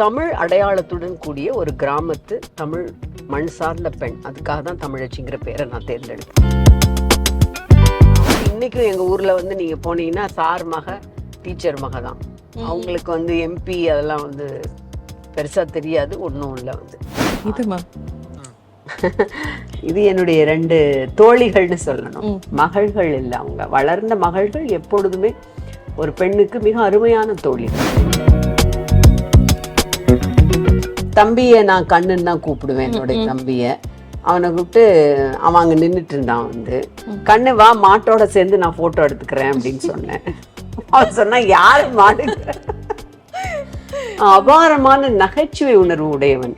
தமிழ் அடையாளத்துடன் கூடிய ஒரு கிராமத்து தமிழ் மண் சார்ந்த பெண். அதுக்காக தான் தமிழச்சிங்கிற பேரை நான் தேர்ந்தெடுத்தேன். இன்னைக்கும் எங்க ஊர்ல வந்து நீங்க போனீங்கன்னா சார் மக டீச்சர் மக தான். அவங்களுக்கு வந்து எம்பி அதெல்லாம் வந்து பெருசா தெரியாது. ஒன்றும் இல்லை வந்து இது என்னுடைய 2 தோழிகள்னு சொல்லணும். மகள்கள் இல்லை, அவங்க வளர்ந்த மகள்கள். எப்பொழுதுமே ஒரு பெண்ணுக்கு மிக அருமையான தோழிகள். தம்பியை நான் கண்ணுன்னு தான் கூப்பிடுவேன். என்னுடைய தம்பியை அவனை கூப்பிட்டு அவன் அங்கே நின்றுட்டு இருந்தான். வந்து கண்ணு வா, மாட்டோட சேர்ந்து நான் போட்டோ எடுத்துக்கிறேன் அப்படின்னு சொன்னேன். அவன் சொன்னா யாரு மாடு. அபாரமான நகைச்சுவை உணர்வு உடையவன்.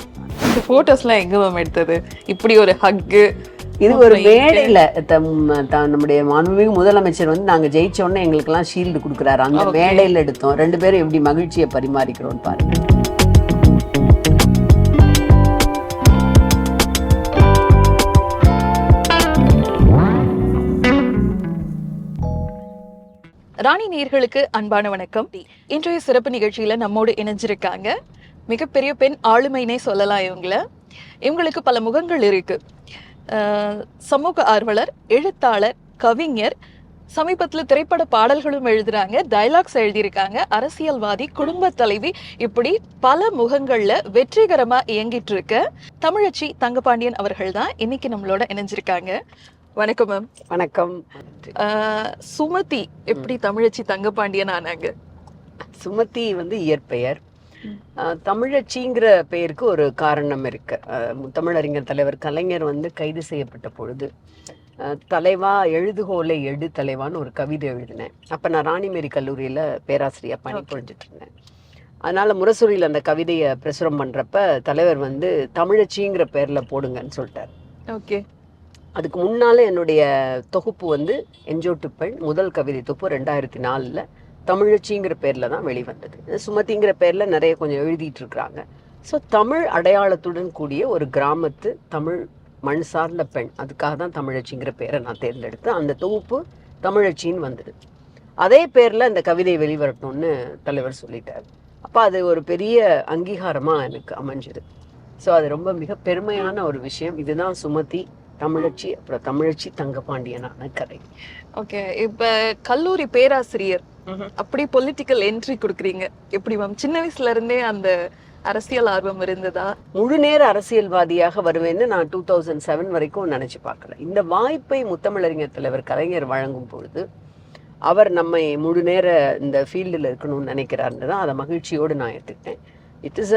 இந்த போட்டோஸ்லாம் எங்க மேம் எடுத்தது? இப்படி ஒரு ஹக்கு. இது ஒரு மேடையில நம்முடைய மாண்புமிகு முதலமைச்சர் வந்து நாங்க ஜெயிச்ச உடனே எங்களுக்கு எல்லாம் ஷீல்டு கொடுக்குறாரு. அந்த மேடையில எடுத்தோம். 2 பேரும் எப்படி மகிழ்ச்சியை பரிமாறிக்கிறோம் பாருங்க. ராணி நேயர்களுக்கு அன்பான வணக்கம். இன்றைய சிறப்பு நிகழ்ச்சியில நம்மோடு இணைஞ்சிருக்காங்க மிகப்பெரிய பெண் ஆளுமைனே சொல்லலாம். இவங்களுக்கு பல முகங்கள் இருக்கு. சமூக ஆர்வலர், எழுத்தாளர், கவிஞர், சமீபத்துல திரைப்பட பாடல்களும் எழுதுறாங்க, டயலாக்ஸ் எழுதியிருக்காங்க, அரசியல்வாதி, குடும்ப தலைவி, இப்படி பல முகங்கள்ல வெற்றிகரமா இயங்கிட்டு இருக்க தமிழச்சி தங்கபாண்டியன் அவர்கள் தான் இன்னைக்கு நம்மளோட இணைஞ்சிருக்காங்க. வணக்கம் மேம். வணக்கம். சுமதி எப்படி தமிழச்சி தங்கபாண்டியன் ஆனாங்க? சுமதி வந்து இயற்பெயர். தமிழச்சிங்கிற பெயருக்கு ஒரு காரணம் இருக்கு. தமிழறிஞர் தலைவர் கலைஞர் வந்து கைது செய்யப்பட்ட பொழுது தலைவா எழுதுகோலை எடு தலைவான்னு ஒரு கவிதை எழுதினேன். அப்போ நான் ராணிமேரி கல்லூரியில் பேராசிரியர் பணி புரிஞ்சிட்டு இருந்தேன். அதனால முரசொலியில் அந்த கவிதையை பிரசுரம் பண்ணுறப்ப தலைவர் வந்து தமிழச்சிங்கிற பேரில் போடுங்கன்னு சொல்லிட்டார். ஓகே. அதுக்கு முன்னால என்னுடைய தொகுப்பு வந்து எஞ்சோட்டு பெண் முதல் கவிதை தொகுப்பு 2004 தமிழச்சிங்கிற பேர்ல தான் வெளிவந்தது. சுமதிங்கிற பேர்ல நிறைய கொஞ்சம் எழுதிட்டு இருக்கிறாங்க. ஸோ தமிழ் அடையாளத்துடன் கூடிய ஒரு கிராமத்து தமிழ் மண் சார்ந்த பெண். அதுக்காக தான் தமிழச்சிங்கிற பேரை நான் தேர்ந்தெடுத்தேன். அந்த தொகுப்பு தமிழச்சின்னு வந்தது. அதே பேர்ல அந்த கவிதை வெளிவரட்டும்னு தலைவர் சொல்லிட்டார். அப்போ அது ஒரு பெரிய அங்கீகாரமா எனக்கு அமைஞ்சது. ஸோ அது ரொம்ப மிக பெருமையான ஒரு விஷயம். இதுதான் சுமதி, தமிழச்சி, அப்புறம் தமிழச்சி தங்கபாண்டியனான கதை. ஓகே. இப்ப கல்லூரி பேராசிரியர், அப்படி பொலிட்டிக்கல் என்ட்ரி கொடுக்குறீங்க. எப்படி மேம்? சின்ன வயசுல இருந்தே அந்த அரசியல் ஆர்வம் இருந்ததா? முழு நேர அரசியல்வாதியாக வருவேன்னு நான் 2007 வரைக்கும் நினைச்சு பார்க்கல. இந்த வாய்ப்பை முத்தமிழறிஞர் தலைவர் கலைஞர் வழங்கும் பொழுது அவர் நம்மை முழு நேர இந்த ஃபீல்டில் இருக்கணும்னு நினைக்கிறாருன்னு தான் அதை மகிழ்ச்சியோடு நான் எடுத்துக்கிட்டேன். இட் இஸ்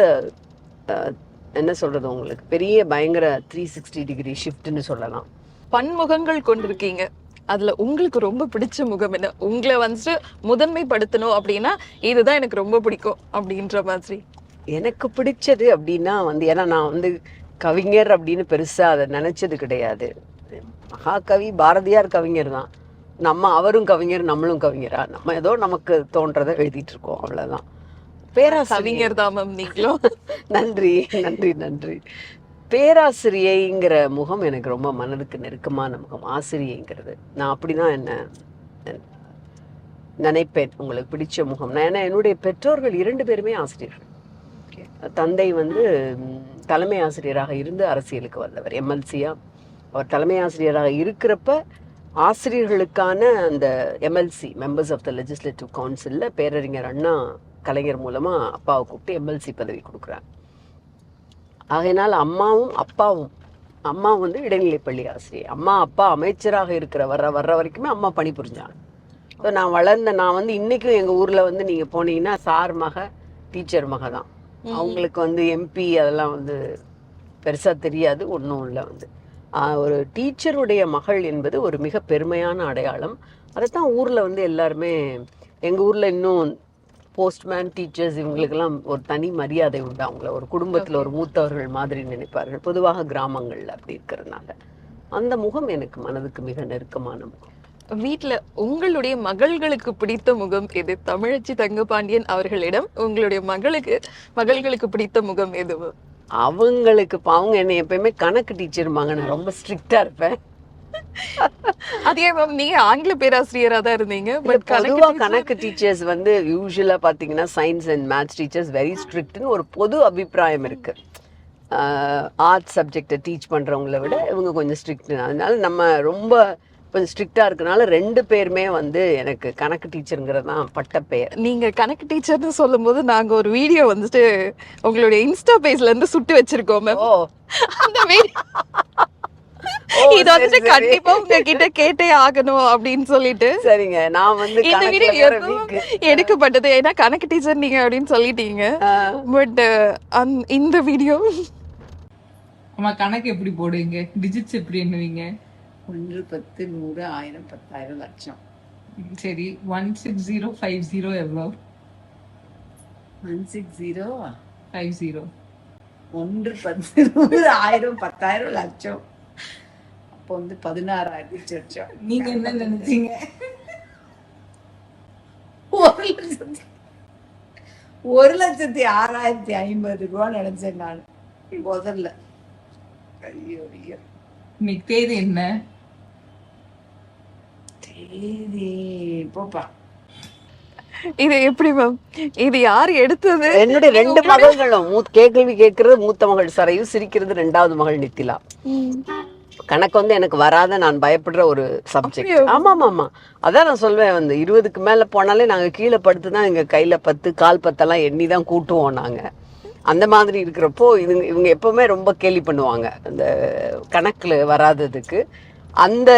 என்ன சொல்றது, உங்களுக்கு பெரிய பயங்கர 360 டிகிரி ஷிஃப்ட்னு சொல்லலாம். பன்முகங்கள் கொண்டிருக்கீங்க. அதுல உங்களுக்கு ரொம்ப பிடிச்ச முகம் என்ன? உங்களை வந்துட்டு முதன்மைப்படுத்தணும் அப்படின்னா இதுதான் எனக்கு ரொம்ப பிடிக்கும் அப்படின்ற மாதிரி. எனக்கு பிடிச்சது அப்படின்னா வந்து, ஏன்னா நான் வந்து கவிஞர் அப்படின்னு பெருசா அதை நினைச்சது கிடையாது. மகாகவி பாரதியார் கவிஞர் தான். அவரும் கவிஞர், நம்மளும் கவிஞரா, நம்ம ஏதோ நமக்கு தோன்றதை எழுதிட்டு இருக்கோம், அவ்வளவுதான். பேராசிரியர் தான் மேம் நீங்களும். நன்றி நன்றி நன்றி. பேராசிரியைங்கிற முகம் எனக்கு ரொம்ப மனதுக்கு நெருக்கமான முகம். ஆசிரியைங்கிறது நான் அப்படிதான் என்ன நினைப்பேன். உங்களுக்கு பிடிச்ச முகம். நான் ஏன்னா என்னுடைய பெற்றோர்கள் 2 பேருமே ஆசிரியர்கள். தந்தை வந்து தலைமை ஆசிரியராக இருந்து அரசியலுக்கு வந்தவர், எம்எல்சியா. அவர் தலைமை ஆசிரியராக இருக்கிறப்ப ஆசிரியர்களுக்கான அந்த MLC, members of the legislative கவுன்சில்ல பேரறிஞர் அண்ணா கலைஞர் மூலமா அப்பாவை கூப்பிட்டு எம்எல்சி பதவி கொடுக்குறாங்க. ஆகையினால் அம்மாவும் அப்பாவும், அம்மா வந்து இடைநிலைப்பள்ளி ஆசிரியர், அம்மா அப்பா அமைச்சராக வர்ற வரைக்குமே அம்மா பணி புரிஞ்சாங்க. ஸோ நான் வந்து இன்னைக்கும் எங்க ஊர்ல வந்து நீங்க போனீங்கன்னா சார் மக டீச்சர் மக தான். அவங்களுக்கு வந்து எம்பி அதெல்லாம் வந்து பெருசா தெரியாது. ஒன்றும் இல்லை. வந்து ஒரு டீச்சருடைய மகள் என்பது ஒரு மிக பெருமையான அடையாளம். அதைத்தான் ஊர்ல வந்து எல்லாருமே, எங்க ஊர்ல இன்னும் போஸ்ட்மேன், டீச்சர்ஸ், இவங்களுக்கெல்லாம் ஒரு தனி மரியாதை உண்டு. அவங்கள ஒரு குடும்பத்தில் ஒரு மூத்தவர்கள் மாதிரி நினைப்பார்கள். பொதுவாக கிராமங்கள்ல அப்படி இருக்கிறதுனால அந்த முகம் எனக்கு மனதுக்கு மிக நெருக்கமான முகம். வீட்டுல உங்களுடைய மகள்களுக்கு பிடித்த முகம் எது? தமிழச்சி தங்கபாண்டியன் அவர்களிடம் உங்களுடைய மகள்களுக்கு பிடித்த முகம் எது? அவங்க என்னை எப்பயுமே கணக்கு டீச்சர் மகன், ரொம்ப ஸ்ட்ரிக்டா இருப்பேன். அதே மேம் நீங்க ஆங்கில பேராசிரியரா தான் இருந்தீங்க, பட் பொதுவா கணக்கு டீச்சர்ஸ் வந்து யூஸ்வலா பாத்தீங்கன்னா science and maths teachers very ஸ்ட்ரிக்ட்னு ஒரு பொது அபிப்பிராயம் இருக்கு. ஆர்ட்ஸ் சப்ஜெக்டை டீச் பண்றவங்கள விட இவங்க கொஞ்சம் ஸ்ட்ரிக்ட். அதனால நம்ம ரொம்ப கொஞ்சம் ஸ்ட்ரிக்டா இருக்கனால 2 பேருமே வந்து எனக்கு கணக்கு டீச்சருங்கிறது தான் பட்ட பெயர். நீங்க கணக்கு டீச்சர்னு சொல்லும்போது நாங்க ஒரு வீடியோ வந்துட்டு உங்களுடைய இன்ஸ்டா பேஜ்ல இருந்து சுட்டு வச்சிருக்கோம் மேம். ஓ அந்த வீடியோ இது வந்துட்டு கண்டிப்பா உங்ககிட்ட கேட்டே ஆகணும் அப்படின்னு சொல்லிட்டு. சரிங்க, நான் வந்து இந்த வீடியோ கணக்குல வீக். எடுக்கப்பட்டது ஏன்னா கணக்கு டீச்சர் நீங்க அப்படின்னு சொல்லிட்டீங்க. பட் இந்த வீடியோ அம்மா கணக்கு எப்படி போடுவீங்க? டிஜிட்ஸ் எப்படி எண்ணுவீங்க? 1 10 100 1000 10,000 லட்சம். சரி 16050 எவ்வளோ? 160 50 1 10 100 1000 10,000 லட்சம். அப்போ வந்து 16,000 லட்சம். நீங்க என்ன நினைச்சீங்க? 1,06,050 ரூபா நினைச்சேன் நான் முதல்ல. ஐயோ ஐயோ. இன்னைக்கு தேதி என்ன? தேதி போப்பா. இது எப்படி மேம், இது யார் எடுத்தது? என்னுடைய 2 மகள்களும் கேள்வி கேட்கறது மூத்த மகள் சரையு, சிரிக்கிறது 2வது மகள் நித்திலா. கணக்கு வந்து எனக்கு வராத நான் பயப்படுற ஒரு சப்ஜெக்ட். ஆமா ஆமா, அதான் நான் சொல்வேன் வந்து 20க்கு மேல போனாலே நாங்க கீழே படுத்து தான் எங்க கையில 10 கால் 10 எண்ணி தான் கூட்டுவோம் நாங்க. அந்த மாதிரி இருக்கிறப்போ இவங்க எப்பவுமே ரொம்ப கேலி பண்ணுவாங்க அந்த கணக்குல வராததுக்கு. அந்த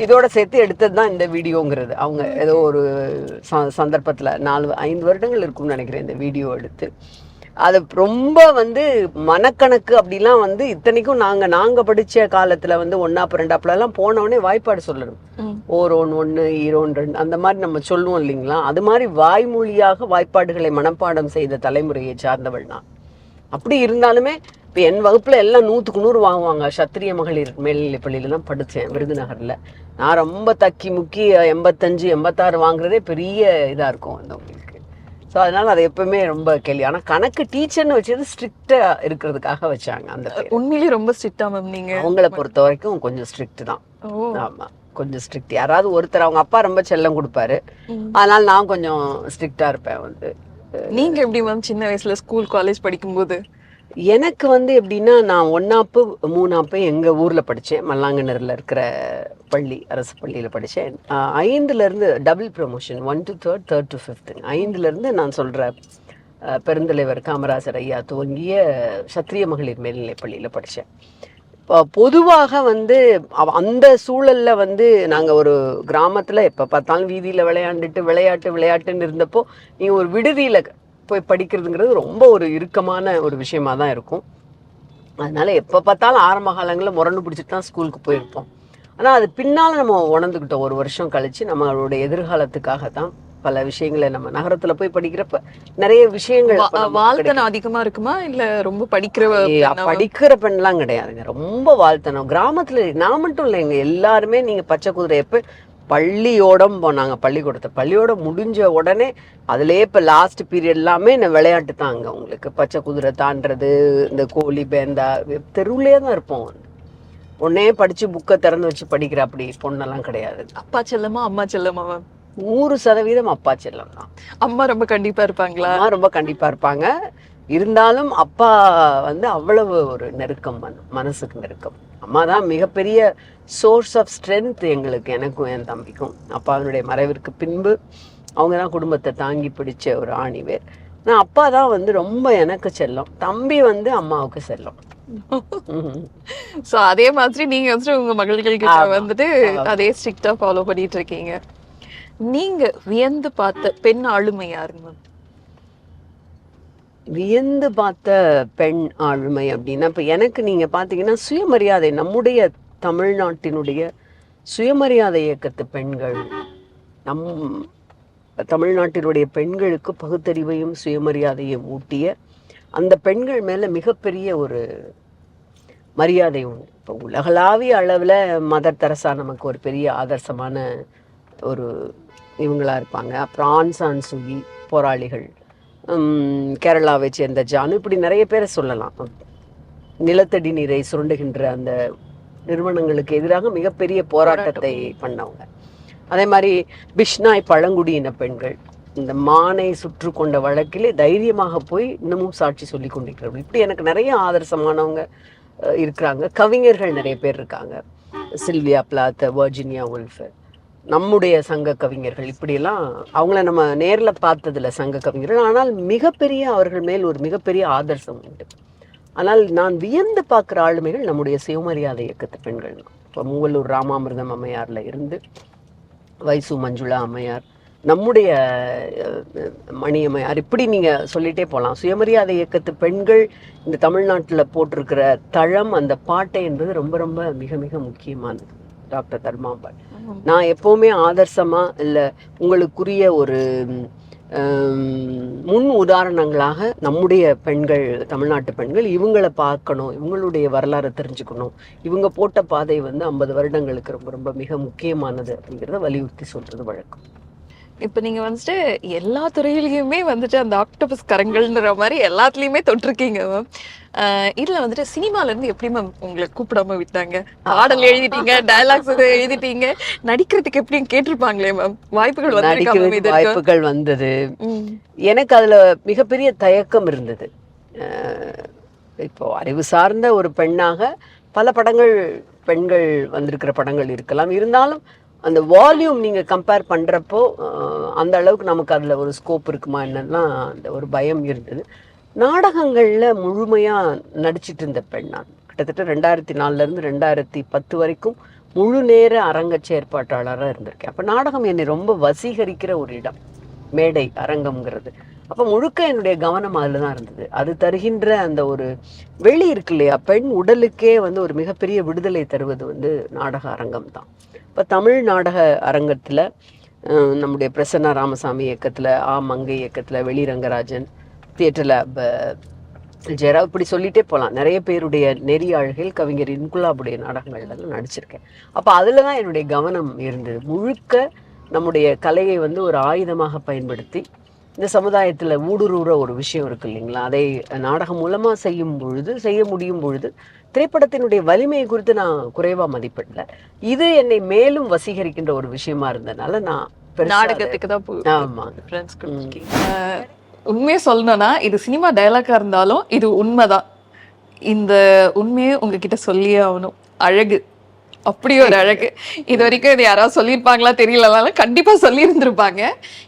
இதோட சேர்த்து எடுத்தது தான் இந்த வீடியோங்கிறது. அவங்க ஏதோ ஒரு சந்தர்ப்பத்தில் 4-5 வருடங்கள் இருக்கும்னு நினைக்கிறேன் இந்த வீடியோ எடுத்து. அது ரொம்ப வந்து மனக்கணக்கு அப்படிலாம் வந்து இத்தனைக்கும் நாங்கள் படித்த காலத்தில் வந்து 1ஆப்பு 2ஆப்புலலாம் போனவொடனே வாய்ப்பாடு சொல்லணும். ஓரோன் 1 ஈரோன் 2 அந்த மாதிரி நம்ம சொல்லுவோம் இல்லைங்களா. அது மாதிரி வாய்மொழியாக வாய்ப்பாடுகளை மனப்பாடம் செய்த தலைமுறையை சார்ந்தவள் நான். அப்படி இருந்தாலுமே இப்போ என் வகுப்புல எல்லாம் 100க்கு 100 வாங்குவாங்க. சத்திரிய மகளிர் மேல்நிலைப் பள்ளியில தான் படித்தேன் விருதுநகர்ல. நான் ரொம்ப தக்கி முக்கி 85 86 வாங்குறதே பெரிய இதா இருக்கும் அந்த உங்களுக்கு. ஸோ அதனால அது எப்பவுமே ரொம்ப கேள்வி. ஆனால் கணக்கு டீச்சர்னு வச்சது ஸ்ட்ரிக்டா இருக்கிறதுக்காக வச்சாங்க அந்த பேர். உண்மையிலேயே ரொம்ப ஸ்ட்ரிக்டா மேம் நீங்க? அவங்கள பொறுத்த வரைக்கும் கொஞ்சம் ஸ்ட்ரிக்ட் தான். ஆமா கொஞ்சம் ஸ்ட்ரிக்ட். யாராவது ஒருத்தர் அவங்க அப்பா ரொம்ப செல்லம் கொடுப்பாரு, அதனால நான் கொஞ்சம் ஸ்ட்ரிக்டா இருப்பேன் வந்து. நீங்க எப்படி மேம் சின்ன வயசுல ஸ்கூல் காலேஜ் படிக்கும்போது? எனக்கு வந்து எப்படின்னா, நான் 1ஆப்பு 3ஆப்பு எங்கள் ஊரில் படித்தேன். மல்லாங்கனூரில் இருக்கிற பள்ளி, அரசு பள்ளியில் படித்தேன். 5லேருந்து double promotion, 1 to 3rd 3rd to 5th. 5லேருந்து நான் சொல்கிற பெருந்தலைவர் காமராஜர் ஐயா துவங்கிய சத்திரிய மகளிர் மேல்நிலைப் பள்ளியில் படித்தேன். பொதுவாக வந்து அந்த சூழலில் வந்து நாங்கள் ஒரு கிராமத்தில் எப்போ பார்த்தாலும் வீதியில் விளையாட்டுன்னு இருந்தப்போ நீங்கள் ஒரு விடுதியில் போய் படிக்கிறதுங்கிறது ரொம்ப ஒரு இறுக்கமான ஒரு விஷயமா தான் இருக்கும். அதனால எப்போ பார்த்தாலும் ஆரம்ப காலங்களில் முரண்டு பிடிச்சிட்டு தான் ஸ்கூலுக்கு போயிருப்போம். ஆனால் அது பின்னால் நம்ம உணர்ந்துக்கிட்டோம். 1 வருஷம் கழிச்சு நம்மளோட எதிர்காலத்துக்காக தான் பல விஷயங்களை நம்ம நகரத்துல போய் படிக்கிறப்ப நிறைய விஷயங்கள். வாழ்த்தனம் அதிகமா இருக்குமா இல்ல ரொம்ப படிக்கிற பெண்லாம் கிடையாதுங்க, ரொம்ப வாழ்த்தனம். கிராமத்துல நான் மட்டும் இல்லைங்க, எல்லாருமே நீங்க பச்சை குதிரை எப்ப பள்ளியோடம் போனாங்க. பள்ளியோடம் முடிஞ்ச உடனே அதுலேயே இப்போ லாஸ்ட் பீரியட் எல்லாமே இந்த விளையாட்டு தாங்க. உங்களுக்கு பச்சை குதிரை தாண்டது, இந்த கோழி பேந்தா, தெருவுலேயே தான் இருப்போம். ஒன்னே படிச்சு புக்கை திறந்து வச்சு படிக்கிற அப்படி பொண்ணெல்லாம் கிடையாது. அப்பா செல்லமா அம்மா செல்லமா? 100% அப்பா செல்லம் தான். அம்மா ரொம்ப கண்டிப்பா இருப்பாங்களா? அம்மா ரொம்ப கண்டிப்பா இருப்பாங்க. இருந்தாலும் அப்பா வந்து அவ்வளவு ஒரு நெருக்கம், மனசுக்கு நெருக்கம். அம்மா தான் மிகப்பெரிய சோர்ஸ் ஆஃப் ஸ்ட்ரென்த் எங்களுக்கு, எனக்கும் என் தம்பிக்கும். அப்பாவினுடைய மறைவிற்கு பின்பு அவங்க தான் குடும்பத்தை தாங்கி பிடிச்ச ஒரு ஆணிவேர். நான் அப்பா தான் வந்து ரொம்ப எனக்கு செல்லம், தம்பி வந்து அம்மாவுக்கு செல்லம். சோ அதே மாதிரி நீங்க வந்து உங்க மகள்கள் கிட்ட வந்துட்டு அதே ஸ்ட்ரிக்ட்டா ஃபாலோ பண்ணிட்டு இருக்கீங்க. நீங்க வியந்து பார்த்த பெண் ஆளுமை யாருங்க? வியந்து பார்த்த பெண் ஆளுமை அப்படின்னா, இப்போ எனக்கு நீங்க பார்த்தீங்கன்னா சுயமரியாதை, நம்முடைய தமிழ்நாட்டினுடைய சுயமரியாதை இயக்கத்து பெண்கள், நம் தமிழ்நாட்டினுடைய பெண்களுக்கு பகுத்தறிவையும் சுயமரியாதையும் ஊட்டிய அந்த பெண்கள் மேல மிகப்பெரிய ஒரு மரியாதை உண்டு. இப்போ உலகளாவிய அளவில் மதர் தெரசா நமக்கு ஒரு பெரிய ஆதர்சமான ஒரு இவங்களா இருப்பாங்க. அப்புறம் ஆன் சான் சூகி போராளிகள், கேரளாவை சேர்ந்த ஜானு, இப்படி நிறைய பேரை சொல்லலாம். நிலத்தடி நீரை சுரண்டுகின்ற அந்த நிறுவனங்களுக்கு எதிராக மிகப்பெரிய போராட்டத்தை பண்ணவங்க. அதே மாதிரி பிஷ்னாய் பழங்குடியின பெண்கள் இந்த மானை சுற்று கொண்ட வழக்கிலே தைரியமாக போய் இன்னமும் சாட்சி சொல்லி கொண்டிருக்கிறவங்க. இப்படி எனக்கு நிறைய ஆதர்சமானவங்க இருக்கிறாங்க. கவிஞர்கள் நிறைய பேர் இருக்காங்க. சில்வியா பிளாத், வர்ஜினியா உல்ஃப், நம்முடைய சங்க கவிஞர்கள், இப்படியெல்லாம் அவங்கள நம்ம நேரில் பார்த்ததில்ல சங்க கவிஞர்கள். ஆனால் மிகப்பெரிய அவர்கள் மேல் ஒரு மிகப்பெரிய ஆதர்சம் உண்டு. ஆனால் நான் வியந்து பார்க்குற ஆளுமைகள் நம்முடைய சுயமரியாதை இயக்கத்து பெண்கள். இப்போ மூவலூர் ராமாமிர்தம் அம்மையாரில் இருந்து வைசு மஞ்சுளா அம்மையார், நம்முடைய மணி அம்மையார், இப்படி நீங்கள் சொல்லிகிட்டே போகலாம். சுயமரியாதை இயக்கத்து பெண்கள் இந்த தமிழ்நாட்டில் போட்டிருக்கிற தளம், அந்த பாட்டை என்பது ரொம்ப ரொம்ப மிக மிக முக்கியமானது. டாக்டர் தர்மாம்பாள் நான் எப்போவுமே ஆதர்சமாக இல்லை உங்களுக்குரிய ஒரு முன் உதாரணங்களாக நம்முடைய பெண்கள், தமிழ்நாட்டு பெண்கள், இவங்களை பார்க்கணும், இவங்களுடைய வரலாறை தெரிஞ்சுக்கணும், இவங்க போட்ட பாதை வந்து 50 வருடங்களுக்கு ரொம்ப ரொம்ப மிக முக்கியமானது அப்படிங்கிறத வலியுறுத்தி சொல்றது வழக்கம். இப்போ நீங்க வந்துட்டு எல்லா துறையிலயுமே வந்துட்டு அந்த ஆக்டோபஸ் கரங்கள்ன்ற மாதிரி எல்லாத்துலயுமே தொட்டிருக்கீங்க மேம். இதுல வந்துட்டு சினிமால இருந்து எப்படி மேம் உங்களை கூப்பிடாம விட்டாங்க? பாடல் எழுதிட்டீங்க, டயலாக்ஸ் எழுதிட்டீங்க, நடிக்கிறதுக்கு எப்படியும் கேட்டிருப்பாங்களே மேம், வாய்ப்புகள் வாய்ப்புகள் வந்தது. எனக்கு அதுல மிகப்பெரிய தயக்கம் இருந்தது. இப்போ அறிவு சார்ந்த ஒரு பெண்ணாக பல படங்கள், பெண்கள் வந்திருக்கிற படங்கள் இருக்கலாம். இருந்தாலும் அந்த வால்யூம் நீங்கள் கம்பேர் பண்ணுறப்போ அந்த அளவுக்கு நமக்கு அதில் ஒரு ஸ்கோப் இருக்குமா என்னெல்லாம் அந்த ஒரு பயம் இருந்தது. நாடகங்களில் முழுமையாக நடிச்சிட்டு இருந்த பெண் நான். கிட்டத்தட்ட 2004 2010 வரைக்கும் முழு நேர அரங்க செயற்பாட்டாளராக இருந்திருக்கேன். அப்போ நாடகம் என்னை ரொம்ப வசீகரிக்கிற ஒரு இடம், மேடை அரங்கம்ங்கிறது. அப்போ முழுக்க என்னுடைய கவனம் அதில் தான் இருந்தது. அது தருகின்ற அந்த ஒரு வெளி இருக்கு இல்லையா, பெண் உடலுக்கே வந்து ஒரு மிகப்பெரிய விடுதலை தருவது வந்து நாடக அரங்கம் தான். இப்போ தமிழ் நாடக அரங்கத்தில் நம்முடைய பிரசன்னா ராமசாமி இயக்கத்தில், மங்கை இயக்கத்தில், வெளிரங்கராஜன் தியேட்டரில் ஜெயராவ், இப்படி சொல்லிகிட்டே போகலாம். நிறைய பேருடைய நெறியாழ்கள், கவிஞர் இன்குலாபுடைய நாடகங்கள்லாம் நடிச்சிருக்கேன். அப்போ அதில் தான் என்னுடைய கவனம் இருந்தது. முழுக்க நம்முடைய கலையை வந்து ஒரு ஆயுதமாக பயன்படுத்தி இந்த சமுதாயத்தில் ஊடுருவுற ஒரு விஷயம் இருக்கு இல்லைங்களா, அதை நாடகம் மூலமாக செய்ய முடியும் பொழுது திரைப்படத்தினுடைய வலிமையை குறித்து நான் குறைவா மதிப்பிடல. இது என்னை மேலும் வசீகரிக்கின்ற ஒரு விஷயமா இருந்ததுனால நான் நாடகத்துக்கு தான். ஆமா, உண்மையை சொல்லணும்னா இது சினிமா டயலாக்கா இருந்தாலும் இது உண்மைதான். இந்த உண்மையை உங்ககிட்ட சொல்லியே ஆகணும். அழகு, அப்படி ஒரு அழகு. இது வரைக்கும் இது யாராவது சொல்லியிருப்பாங்களா தெரியலனாலும் கண்டிப்பா சொல்லி இருந்திருப்பாங்க.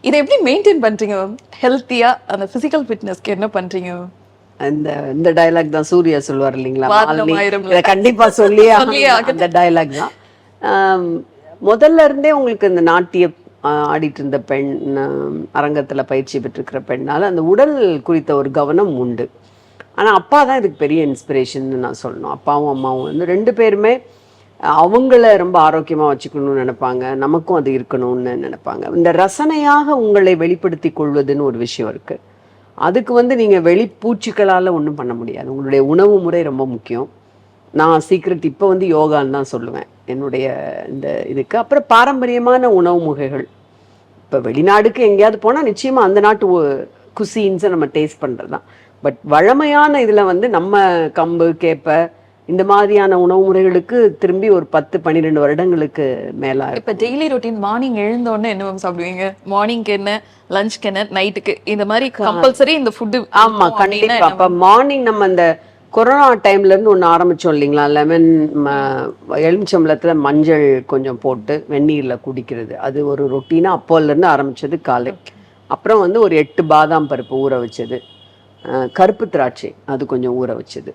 இதை எப்படி மெயின்டைன் பண்றீங்க மேம்? ஹெல்த்தியா அந்த பிசிக்கல் ஃபிட்னஸ்க்கு என்ன பண்றீங்க மேம்? இந்த டயலாக் தான் சூர்யா சொல்லுவார் இல்லைங்களா, கண்டிப்பா சொல்லி அந்த டயலாக் தான். முதல்ல இருந்தே உங்களுக்கு இந்த நாட்டிய ஆடிட்டு இருந்த பெண், அரங்கத்துல பயிற்சி பெற்றிருக்கிற பெண்ணால அந்த உடல் குறித்த ஒரு கவனம் உண்டு. ஆனா அப்பா தான் இதுக்கு பெரிய இன்ஸ்பிரேஷன் நான் சொல்லணும். அப்பாவும் அம்மாவும் வந்து 2 பேருமே அவங்கள ரொம்ப ஆரோக்கியமா வச்சுக்கணும்னு நினைப்பாங்க, நமக்கும் அது இருக்கணும்னு நினைப்பாங்க. இந்த ரசனையாக உங்களை வெளிப்படுத்தி கொள்வதுன்னு ஒரு விஷயம் இருக்கு. அதுக்கு வந்து நீங்கள் வெளிப்பூச்சிகளால் ஒன்றும் பண்ண முடியாது. உங்களுடைய உணவு முறை ரொம்ப முக்கியம். நான் சீக்ரெட் இப்போ வந்து யோகான்னு தான் சொல்லுவேன் என்னுடைய இந்த இதுக்கு. அப்புறம் பாரம்பரியமான உணவு முறைகள். இப்போ வெளிநாடுக்கு எங்கேயாவது போனால் நிச்சயமாக அந்த நாட்டு குசீன்ஸை நம்ம டேஸ்ட் பண்ணுறது தான். பட் வழமையான இதில் வந்து நம்ம கம்பு, கேப்பை, இந்த மாதிரியான உணவு முறைகளுக்கு திரும்பி ஒரு 10-12 வருடங்களுக்கு மேலே. இப்போ டெய்லி ரொட்டீன் மார்னிங் எழுந்தோடனே என்ன மேம் சாப்பிடுவீங்க? மார்னிங்க்கு என்ன, லஞ்சுக்கு என்ன, நைட்டுக்கு இந்த மாதிரி கம்பல்சரி இந்த ஃபுட்டு? ஆமாம், கண்டிப்பாக. அப்போ மார்னிங் நம்ம இந்த கொரோனா டைம்லேருந்து ஒன்று ஆரம்பித்தோம் இல்லைங்களா, லெமன் எலுமிச்சம்பழத்தில் மஞ்சள் கொஞ்சம் போட்டு வெந்நீரில் குடிக்கிறது. அது ஒரு ரொட்டீனாக அப்போலேருந்து ஆரம்பித்தது காலை. அப்புறம் வந்து ஒரு 8 பாதாம் பருப்பு ஊற வச்சது, கருப்பு திராட்சை அது கொஞ்சம் ஊற வச்சது,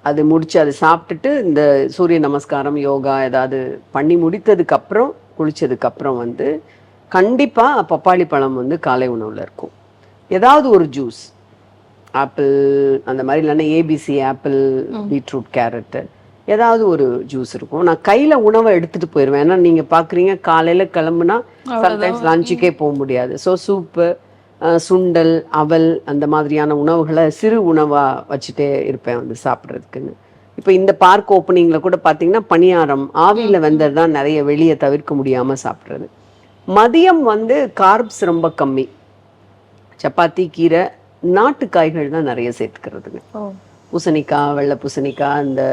அது முடிச்சு அதை சாப்பிட்டுட்டு இந்த சூரிய நமஸ்காரம், யோகா ஏதாவது பண்ணி முடித்ததுக்கப்புறம், குளித்ததுக்கப்புறம் வந்து கண்டிப்பாக பப்பாளி பழம் வந்து காலை உணவில் இருக்கும். ஏதாவது ஒரு ஜூஸ், ஆப்பிள் அந்த மாதிரி, இல்லைன்னா ஏபிசி ஆப்பிள், பீட்ரூட், கேரட்டு, ஏதாவது ஒரு ஜூஸ் இருக்கும். நான் கையில் உணவை எடுத்துகிட்டு போயிடுவேன். ஏன்னா நீங்கள் பார்க்குறீங்க காலையில் கிளம்புனா சம்டைம்ஸ் லஞ்சுக்கே போக முடியாது. ஸோ சூப்பு, சுண்டல், அவல் அந்த மாதிரியான உணவுகளை சிறு உணவாக வச்சுட்டே இருப்பேன் வந்து சாப்பிட்றதுக்குன்னு. இப்போ இந்த பார்க் ஓப்பனிங்கில் கூட பார்த்தீங்கன்னா பணியாரம், ஆவியில் வெந்தது தான் நிறைய வெளியே தவிர்க்க முடியாமல் சாப்பிட்றது. மதியம் வந்து கார்ப்ஸ் ரொம்ப கம்மி, சப்பாத்தி, கீரை, நாட்டு காய்கள் தான் நிறைய சேர்த்துக்கிறதுங்க. பூசணிக்காய், வெள்ளை பூசணிக்காய், இந்த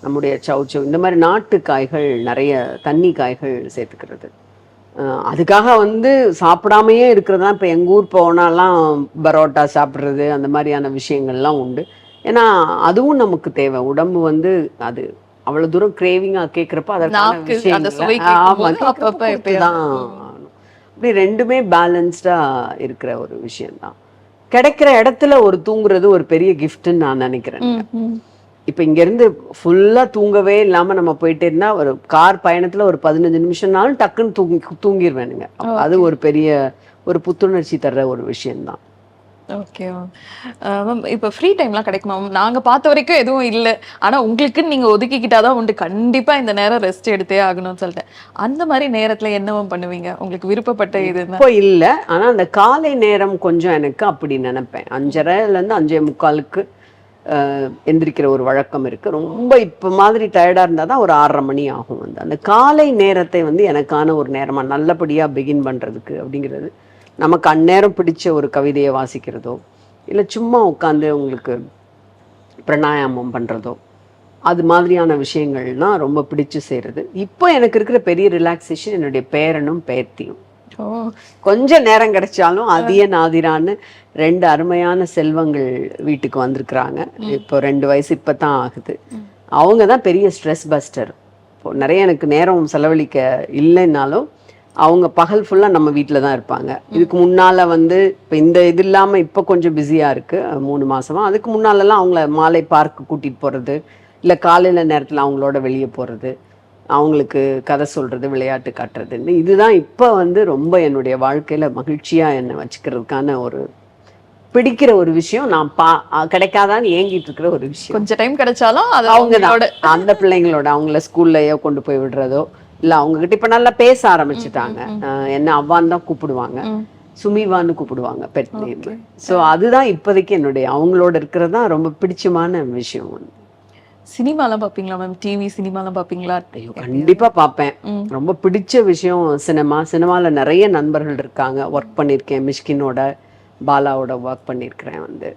நம்முடைய சவுச்சவ் இந்த மாதிரி நாட்டு காய்கள் நிறைய தண்ணி காய்கள் சேர்த்துக்கிறது. அதுக்காக வந்து சாப்பிடாமையே இருக்கிறது தான். இப்போ எங்கள் ஊர் போனாலாம் பரோட்டா சாப்பிட்றது அந்த மாதிரியான விஷயங்கள்லாம் உண்டு. ஏன்னா அதுவும் நமக்கு தேவை. உடம்பு வந்து அது அவ்வளோ தூரம் கிரேவிங்காக கேட்குறப்ப அதற்கான தான். அப்படி ரெண்டுமே பேலன்ஸ்டாக இருக்கிற ஒரு விஷயம்தான். கிடைக்கிற இடத்துல ஒரு தூங்குறது ஒரு பெரிய கிஃப்ட்ன்னு நான் நினைக்கிறேன். இப்போ இங்கேருந்து ஃபுல்லாக தூங்கவே இல்லாமல் நம்ம போயிட்டே இருந்தால் ஒரு கார் பயணத்தில் ஒரு 15 நிமிஷம்னாலும் டக்குன்னு தூங்கிடுவேனுங்க. அது ஒரு பெரிய ஒரு புத்துணர்ச்சி தர்ற ஒரு விஷயம்தான். Okay ma'am. இப்போ ஃப்ரீ டைம்லாம் கிடைக்குமா மேம்? நாங்கள் பார்த்த வரைக்கும் எதுவும் இல்லை. ஆனால் உங்களுக்குன்னு நீங்கள் ஒதுக்கிக்கிட்டாதான் உண்டு, கண்டிப்பாக இந்த நேரம் ரெஸ்ட் எடுத்தே ஆகணும்னு சொல்லிட்டு. அந்த மாதிரி நேரத்தில் என்ன மேம் பண்ணுவீங்க? உங்களுக்கு விருப்பப்பட்ட இது இப்போ இல்லை. ஆனால் அந்த காலை நேரம் கொஞ்சம் எனக்கு அப்படி நினைப்பேன். 5:30லேருந்து 5:45 எந்திரிக்கிற ஒரு வழக்கம் இருக்குது. ரொம்ப இப்போ மாதிரி டயர்டாக இருந்தால் தான் ஒரு 6:30 மணி ஆகும். வந்து அந்த காலை நேரத்தை வந்து எனக்கான ஒரு நேரமாக நல்லபடியாக பிகின் பண்ணுறதுக்கு அப்படிங்கிறது, நமக்கு அந்நேரம் பிடிச்ச ஒரு கவிதையை வாசிக்கிறதோ இல்லை சும்மா உட்காந்து உங்களுக்கு பிராணாயாமம் பண்ணுறதோ அது மாதிரியான விஷயங்கள்லாம் ரொம்ப பிடிச்சு செய்கிறது. இப்போ எனக்கு இருக்கிற பெரிய ரிலாக்ஸேஷன் என்னுடைய பேரனும் பேத்தியும். கொஞ்சம் நேரம் கிடைச்சாலும் அதிக நாதிரான்னு 2 அருமையான செல்வங்கள் வீட்டுக்கு வந்திருக்கிறாங்க. இப்போ 2 வயசு இப்போ தான் ஆகுது. அவங்க தான் பெரிய ஸ்ட்ரெஸ் பஸ்டர். இப்போ நிறைய எனக்கு நேரம் செலவழிக்க இல்லைன்னாலும் அவங்க பகல் ஃபுல்லாக நம்ம வீட்டில் தான் இருப்பாங்க. இதுக்கு முன்னால் வந்து இப்போ இந்த இது இல்லாமல் இப்போ கொஞ்சம் பிஸியாக இருக்குது 3 மாதமாக. அதுக்கு முன்னாலெல்லாம் அவங்கள மாலை பார்க்கு கூட்டிகிட்டு போகிறது, இல்லை காலையில் நேரத்தில் அவங்களோட வெளியே போகிறது, அவங்களுக்கு கதை சொல்கிறது, விளையாட்டு காட்டுறதுன்னு இதுதான் இப்போ வந்து ரொம்ப என்னுடைய வாழ்க்கையில் மகிழ்ச்சியாக என்னை வச்சுக்கிறதுக்கான ஒரு பிடிக்கிற ஒரு விஷயம். நான் கிடைக்காதான்னு ஏங்கிட்டு இருக்கிற ஒரு விஷயம். கொஞ்சம் டைம் கிடைச்சாலும் அது அவங்க அந்த பிள்ளைங்களோட அவங்கள ஸ்கூல்லையோ கொண்டு போய் விடுறதோ இல்லை அவங்ககிட்ட இப்போ நல்லா பேச ஆரம்பிச்சுட்டாங்க. என்ன அவ்வான்னு தான் கூப்பிடுவாங்க, சுமிவான்னு கூப்பிடுவாங்க பெட் நேம். ஸோ அதுதான் இப்போதைக்கு என்னுடைய அவங்களோட இருக்கிறது தான் ரொம்ப பிடிச்சமான விஷயம். வந்து சினிமாலாம் பார்ப்பீங்களா மேம்? டிவி சினிமாலாம் பார்ப்பீங்களா? ஐயோ கண்டிப்பாக பார்ப்பேன். ரொம்ப பிடிச்ச விஷயம் சினிமாவில் நிறைய நண்பர்கள் இருக்காங்க. ஒர்க் பண்ணியிருக்கேன், மிஷ்கினோட பாலாவோட ஒர்க் பண்ணியிருக்கிறேன். வந்து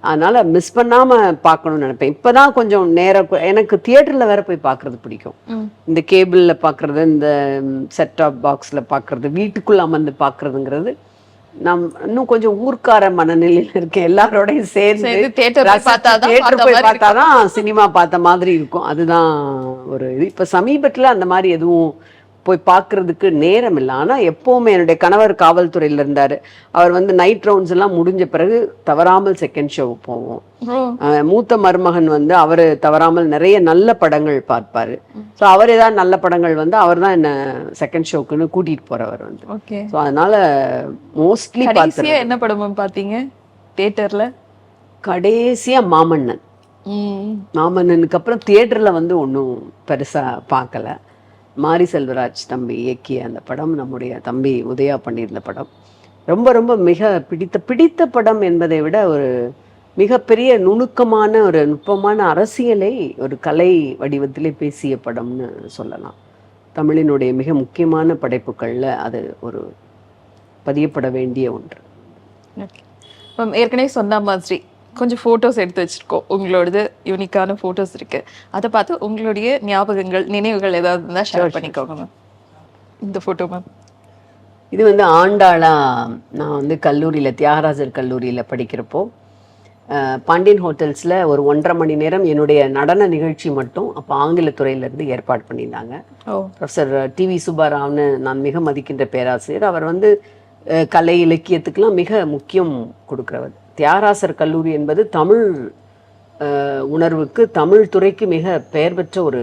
அதனால் மிஸ் பண்ணாமல் பார்க்கணும்னு நினைப்பேன். இப்போ தான் கொஞ்சம் நேரம் எனக்கு தியேட்டரில் வேற போய் பார்க்குறது பிடிக்கும். இந்த கேபிளில் பார்க்குறது, இந்த செட்டாப் பாக்ஸில் பார்க்குறது, வீட்டுக்குள்ளே அமர்ந்து பார்க்குறதுங்கிறது நான் இன்னும் கொஞ்சம் ஊர்க்கார மனநிலையில் இருக்கேன். எல்லாரோடையும் சேர்ந்து தியேட்டர் போய் பார்த்தாதான் சினிமா பார்த்த மாதிரி இருக்கும். அதுதான் ஒரு இது. இப்போ சமீபத்தில் அந்த மாதிரி எதுவும் போய் பார்க்கறதுக்கு நேரம் இல்லை. ஆனால் எப்போவுமே என்னுடைய கணவர் காவல்துறையில் இருந்தார். அவர் வந்து நைட் ரவுண்ட்ஸ் எல்லாம் முடிஞ்ச பிறகு தவறாமல் செகண்ட் ஷோ போவோம். மூத்த மருமகன் வந்து அவர் தவறாமல் நிறைய நல்ல படங்கள் பார்ப்பாரு. ஸோ அவர் ஏதாவது நல்ல படங்கள் வந்து அவர் தான் என்ன செகண்ட் ஷோக்குன்னு கூட்டிட்டு போறவர் வந்து. ஸோ அதனால மோஸ்ட்லி பார்த்து. என்ன படம் பார்த்தீங்க தியேட்டர்ல? கடைசியா மாமன்னன். மாமன்னனுக்கு அப்புறம் தியேட்டர்ல வந்து ஒன்றும் பெருசா பார்க்கல. மாரி செல்வராஜ் தம்பி இயக்கிய அந்த படம், நம்முடைய தம்பி உதயா பண்ணியிருந்த படம், ரொம்ப ரொம்ப மிக பிடித்த படம் என்பதை விட ஒரு மிகப்பெரிய நுணுக்கமான ஒரு நுட்பமான அரசியலை ஒரு கலை வடிவத்திலே பேசிய படம்னு சொல்லலாம். தமிழினுடைய மிக முக்கியமான படைப்புகளில் அது ஒரு பதியப்பட வேண்டிய ஒன்று. ஏற்கனவே சொன்ன மாதிரி கொஞ்சம் ஃபோட்டோஸ் எடுத்து வச்சுருக்கோம். உங்களோடது யூனிக்கான ஃபோட்டோஸ் இருக்குது. அதை பார்த்து உங்களுடைய ஞாபகங்கள், நினைவுகள் ஏதாவது இருந்தால் ஷேர் பண்ணிக்கோங்க மேம். இந்த ஃபோட்டோ மேம், இது வந்து ஆண்டாளா நான் வந்து கல்லூரியில், தியாகராஜர் கல்லூரியில் படிக்கிறப்போ பாண்டியன் ஹோட்டல்ஸில் ஒரு 1.5 மணி நேரம் என்னுடைய நடன நிகழ்ச்சி மட்டும் அப்போ ஆங்கிலத்துறையிலேருந்து ஏற்பாடு பண்ணியிருந்தாங்க. ப்ரொஃபஸர் டிவி சுப்பாராவ்னு நான் மிக மதிக்கின்ற பேராசிரியர். அவர் வந்து கலை இலக்கியத்துக்கெல்லாம் மிக முக்கியம் கொடுக்குறவர். தியாகராசர் கல்லூரி என்பது தமிழ் உணர்வுக்கு, தமிழ் துறைக்கு மிக பெயர் பெற்ற ஒரு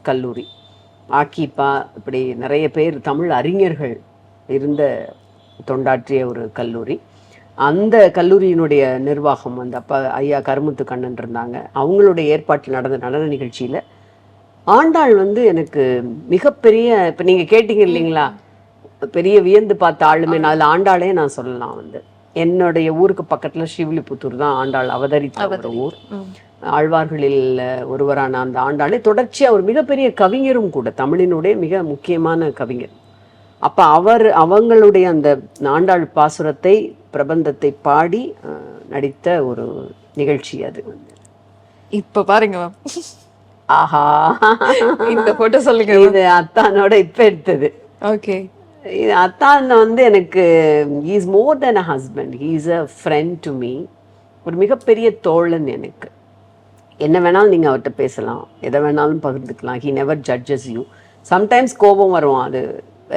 கல்லூரி. ஆக்கிப்பா இப்படி நிறைய பேர் தமிழ் அறிஞர்கள் இருந்த தொண்டாற்றிய ஒரு கல்லூரி. அந்த கல்லூரியினுடைய நிர்வாகம் வந்து அப்போ ஐயா கருமுத்து கண்ணன் இருந்தாங்க. அவங்களுடைய ஏற்பாட்டில் நடந்த நடன நிகழ்ச்சியில் ஆண்டாள் வந்து எனக்கு மிகப்பெரிய, இப்போ நீங்கள் கேட்டீங்க இல்லைங்களா, பெரிய வியந்து பார்த்த ஆளுமே, அதில் ஆண்டாளே நான் சொல்லலாம். வந்து என்னுடைய ஊருக்கு பக்கத்தில் ஸ்ரீவில்லிபுத்தூர் தான் ஆண்டாள் அவதரித்த ஒரு ஊர். ஆழ்வார்களில் ஒருவரான அந்த ஆண்டாளே தொடர்ச்சியாக ஒரு மிகப்பெரிய கவிஞரும் கூட, தமிழினுடைய மிக முக்கியமான கவிஞர். அப்போ அவங்களுடைய அந்த ஆண்டாள் பாசுரத்தை, பிரபந்தத்தை பாடி நடித்த ஒரு நிகழ்ச்சி அது வந்து. இப்போ பாருங்க மேம், ஆஹா, இந்த போட்டோ சொல்லுங்க. இது அத்தானோட இப்ப எடுத்தது. ஓகே. இது அத்தான் வந்து எனக்கு is more then a husband, is a friend to me. ஒரு மிகப்பெரிய தோழன் எனக்கு. என்ன வேணாலும் நீங்கள் அவர்கிட்ட பேசலாம், எதை வேணாலும் பகிர்ந்துக்கலாம். He never judges you. Sometimes கோபம் வரும், அது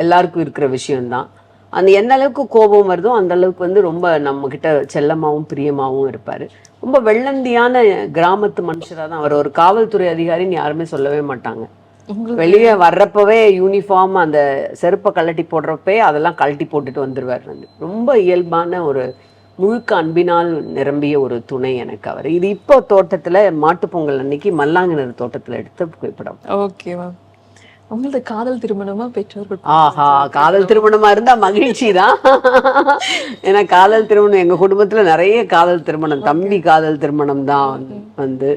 எல்லாருக்கும் இருக்கிற விஷயம்தான். அந்த எந்த அளவுக்கு கோபம் வருதோ அந்த அளவுக்கு வந்து ரொம்ப நம்மக்கிட்ட செல்லமாகவும் பிரியமாகவும் இருப்பார். ரொம்ப வெள்ளந்தியான கிராமத்து மனுஷராக தான் அவர். ஒரு காவல்துறை அதிகாரின்னு யாருமே சொல்லவே மாட்டாங்க. வெளியே வர்றப்பவே யூனிஃபார்ம் அந்த செருப்பை கழட்டி போடுறப்பே அதெல்லாம் கழட்டி போட்டுட்டு வந்துடுவார். வந்து ரொம்ப இயல்பான ஒரு முழுக்க அன்பினால் நிரம்பிய ஒரு துணை எனக்கு அவர். இது இப்போ தோட்டத்தில் மாட்டுப்பொங்கல் அன்னைக்கு மல்லாங்கனர் தோட்டத்தில் எடுத்த புகைப்படம். Okay ma'am. உங்களது காதல் திருமணமா பெற்றோர்கள்? ஆஹா, காதல் திருமணமா இருந்தா மகிழ்ச்சி தான். ஏன்னா காதல் திருமணம் எங்க குடும்பத்துல நிறைய காதல் திருமணம், தம்பி காதல் திருமணம் தான் வந்து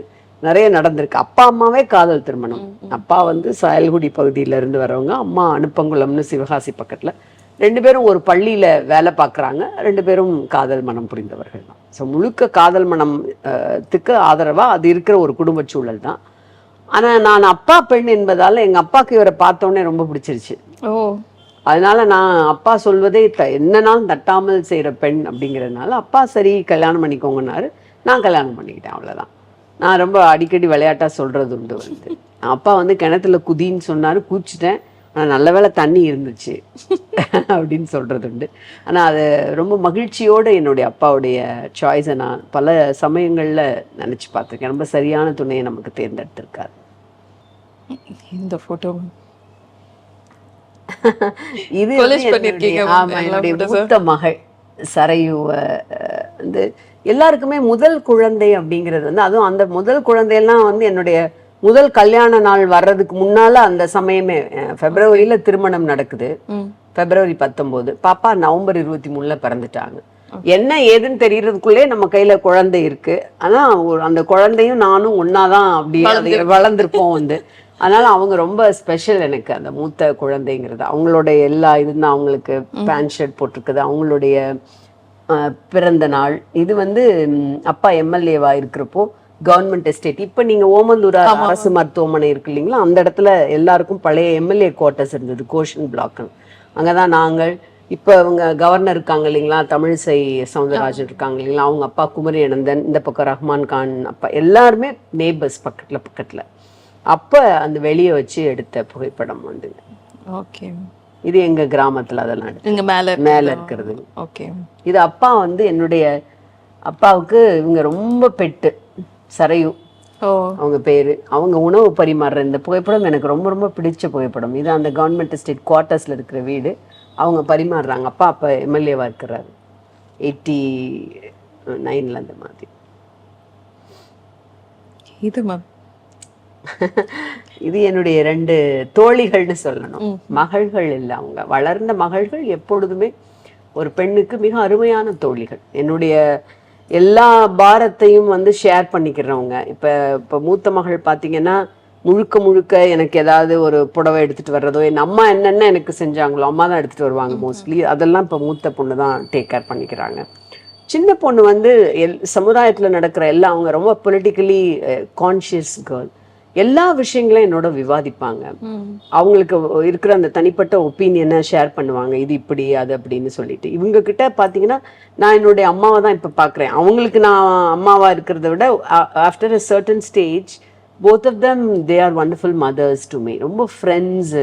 நிறைய நடந்திருக்கு. அப்பா அம்மாவே காதல் திருமணம். அப்பா வந்து சாயல்குடி பகுதியில இருந்து வரவங்க, அம்மா அனுப்பங்குளம்னு சிவகாசி பக்கத்துல. 2 பேரும் ஒரு பள்ளியில வேலை பார்க்குறாங்க. 2 பேரும் காதல் மனம் புரிந்தவர்கள் தான். ஸோ முழுக்க காதல் மனத்துக்கு ஆதரவா அது இருக்கிற ஒரு குடும்ப சூழல் தான். ஆனா நான் அப்பா பெண் என்பதால எங்க அப்பாவுக்கு இவரை பார்த்தோன்னே ரொம்ப பிடிச்சிருச்சு. ஓ. அதனால நான் அப்பா சொல்வதே என்னன்னாலும் தட்டாமல் செய்யற பெண் அப்படிங்கிறதுனால அப்பா சரி கல்யாணம் பண்ணிக்கோங்கன்னாரு. நான் கல்யாணம் பண்ணிக்கிட்டேன், அவ்வளவுதான். நான் ரொம்ப அடிக்கடி விளையாட்டா சொல்றது உண்டு. வந்து அப்பா வந்து கிணத்துல குதின்னு சொன்னாரு, குதிச்சிட்டேன். ஆனா நல்ல வேளை தண்ணி இருந்துச்சு அப்படின்னு சொல்றது உண்டு. ஆனா அது ரொம்ப மகிழ்ச்சியோட என்னுடைய அப்பாவுடைய சாய்ஸை நான் பல சமயங்கள்ல நினைச்சு பார்த்திருக்கேன். ரொம்ப சரியான துணையை நமக்கு தேர்ந்தெடுத்திருக்காரு. இந்த போட்டோ இது என்னுடைய மூத்த மகள் சரையு வந்து எல்லாருக்குமே முதல் குழந்தை அப்படிங்கிறது வந்து, அதுவும் அந்த முதல் குழந்தையெல்லாம் வந்து என்னுடைய முதல் கல்யாண நாள் வர்றதுக்கு முன்னால அந்த சமயமே பிப்ரவரியில திருமணம் நடக்குது. பிப்ரவரி 19, பாப்பா நவம்பர் 23 பிறந்துட்டாங்க. என்ன ஏதுன்னு தெரியறதுக்குள்ளே நம்ம கையில குழந்தை இருக்கு. ஆனா அந்த குழந்தையும் நானும் ஒன்னாதான் அப்படியே வளர்ந்துருப்போம் வந்து. அதனால அவங்க ரொம்ப ஸ்பெஷல் எனக்கு, அந்த மூத்த குழந்தைங்கிறது. அவங்களுடைய எல்லா இதுதான், அவங்களுக்கு பேண்ட் ஷர்ட் போட்டிருக்குது, அவங்களுடைய பிறந்த நாள். இது வந்து அப்பா எம்எல்ஏவா இருக்கிறப்போ கவர்மெண்ட் எஸ்டேட், இப்ப நீங்க ஓமந்தூர் அரசு மருத்துவமனை இருக்கு இல்லைங்களா, அந்த இடத்துல எல்லாருக்கும் பழைய எம்எல்ஏ குவார்ட்டர்ஸ் இருந்தது, கோஷன் பிளாக். அங்கதான் நாங்கள், இப்ப அவங்க கவர்னர் இருக்காங்க இல்லைங்களா, தமிழிசை சவுந்தரராஜன் இருக்காங்க இல்லைங்களா, அவங்க அப்பா குமரி அனந்தன், இந்த பக்கம் ரஹ்மான் கான் அப்பா, எல்லாருமே நேபர்ஸ் பக்கத்துல. அப்ப அந்த வெளியே வச்சு எடுத்த புகைப்படம் வந்து. ஓகே. இது எங்க கிராமத்துல அதெல்லாம் இங்க மேல இருக்கிறது. ஓகே. இது அப்பா வந்து என்னுடைய அப்பாவுக்கு இவங்க ரொம்ப பெட்டு, சரையு அவங்க பேரு. அவங்க உணவு பரிமாறுற இந்த புகைப்படம் எனக்கு ரொம்ப ரொம்ப பிடிச்ச புகைப்படம். இது அந்த கவர்மெண்ட் எஸ்டேட் குவார்ட்டர்ஸ்ல இருக்கிற வீடு. அவங்க பரிமாறுறாங்க. அப்பா அப்ப எம்எல்ஏவா இருக்கிறாரு 89 அந்த மாதிரி. இது மேம் இது என்னுடைய 2 தோழிகள்னு சொல்லணும். மகள்கள் இல்லை, அவங்க வளர்ந்த மகள்கள். எப்பொழுதுமே ஒரு பெண்ணுக்கு மிக அருமையான தோழிகள். என்னுடைய எல்லா பாரத்தையும் வந்து ஷேர் பண்ணிக்கிறவங்க. இப்போ மூத்த மகள் பார்த்தீங்கன்னா முழுக்க எனக்கு ஏதாவது ஒரு புடவை எடுத்துட்டு வர்றதோ, என் அம்மா என்னென்ன எனக்கு செஞ்சாங்களோ அம்மா தான் எடுத்துட்டு வருவாங்க மோஸ்ட்லி. அதெல்லாம் இப்போ மூத்த பொண்ணு தான் டேக் கேர் பண்ணிக்கிறாங்க. சின்ன பொண்ணு வந்து சமுதாயத்தில் நடக்கிற எல்லாம், அவங்க ரொம்ப பொலிட்டிக்கலி கான்ஷியஸ் கேர்ள். எல்லா விஷயங்களும் என்னோட விவாதிப்பாங்க. அவங்களுக்கு இருக்கிற அந்த தனிப்பட்ட ஒப்பீனியனை ஷேர் பண்ணுவாங்க, இது இப்படி அது அப்படின்னு சொல்லிட்டு. இவங்க கிட்ட பாத்தீங்கன்னா நான் என்னுடைய அம்மாவை தான் இப்ப பாக்குறேன். அவங்களுக்கு நான் அம்மாவா இருக்கிறத விட after a certain stage both of them they are wonderful mothers to me. ரொம்ப ஃப்ரெண்ட்ஸ்,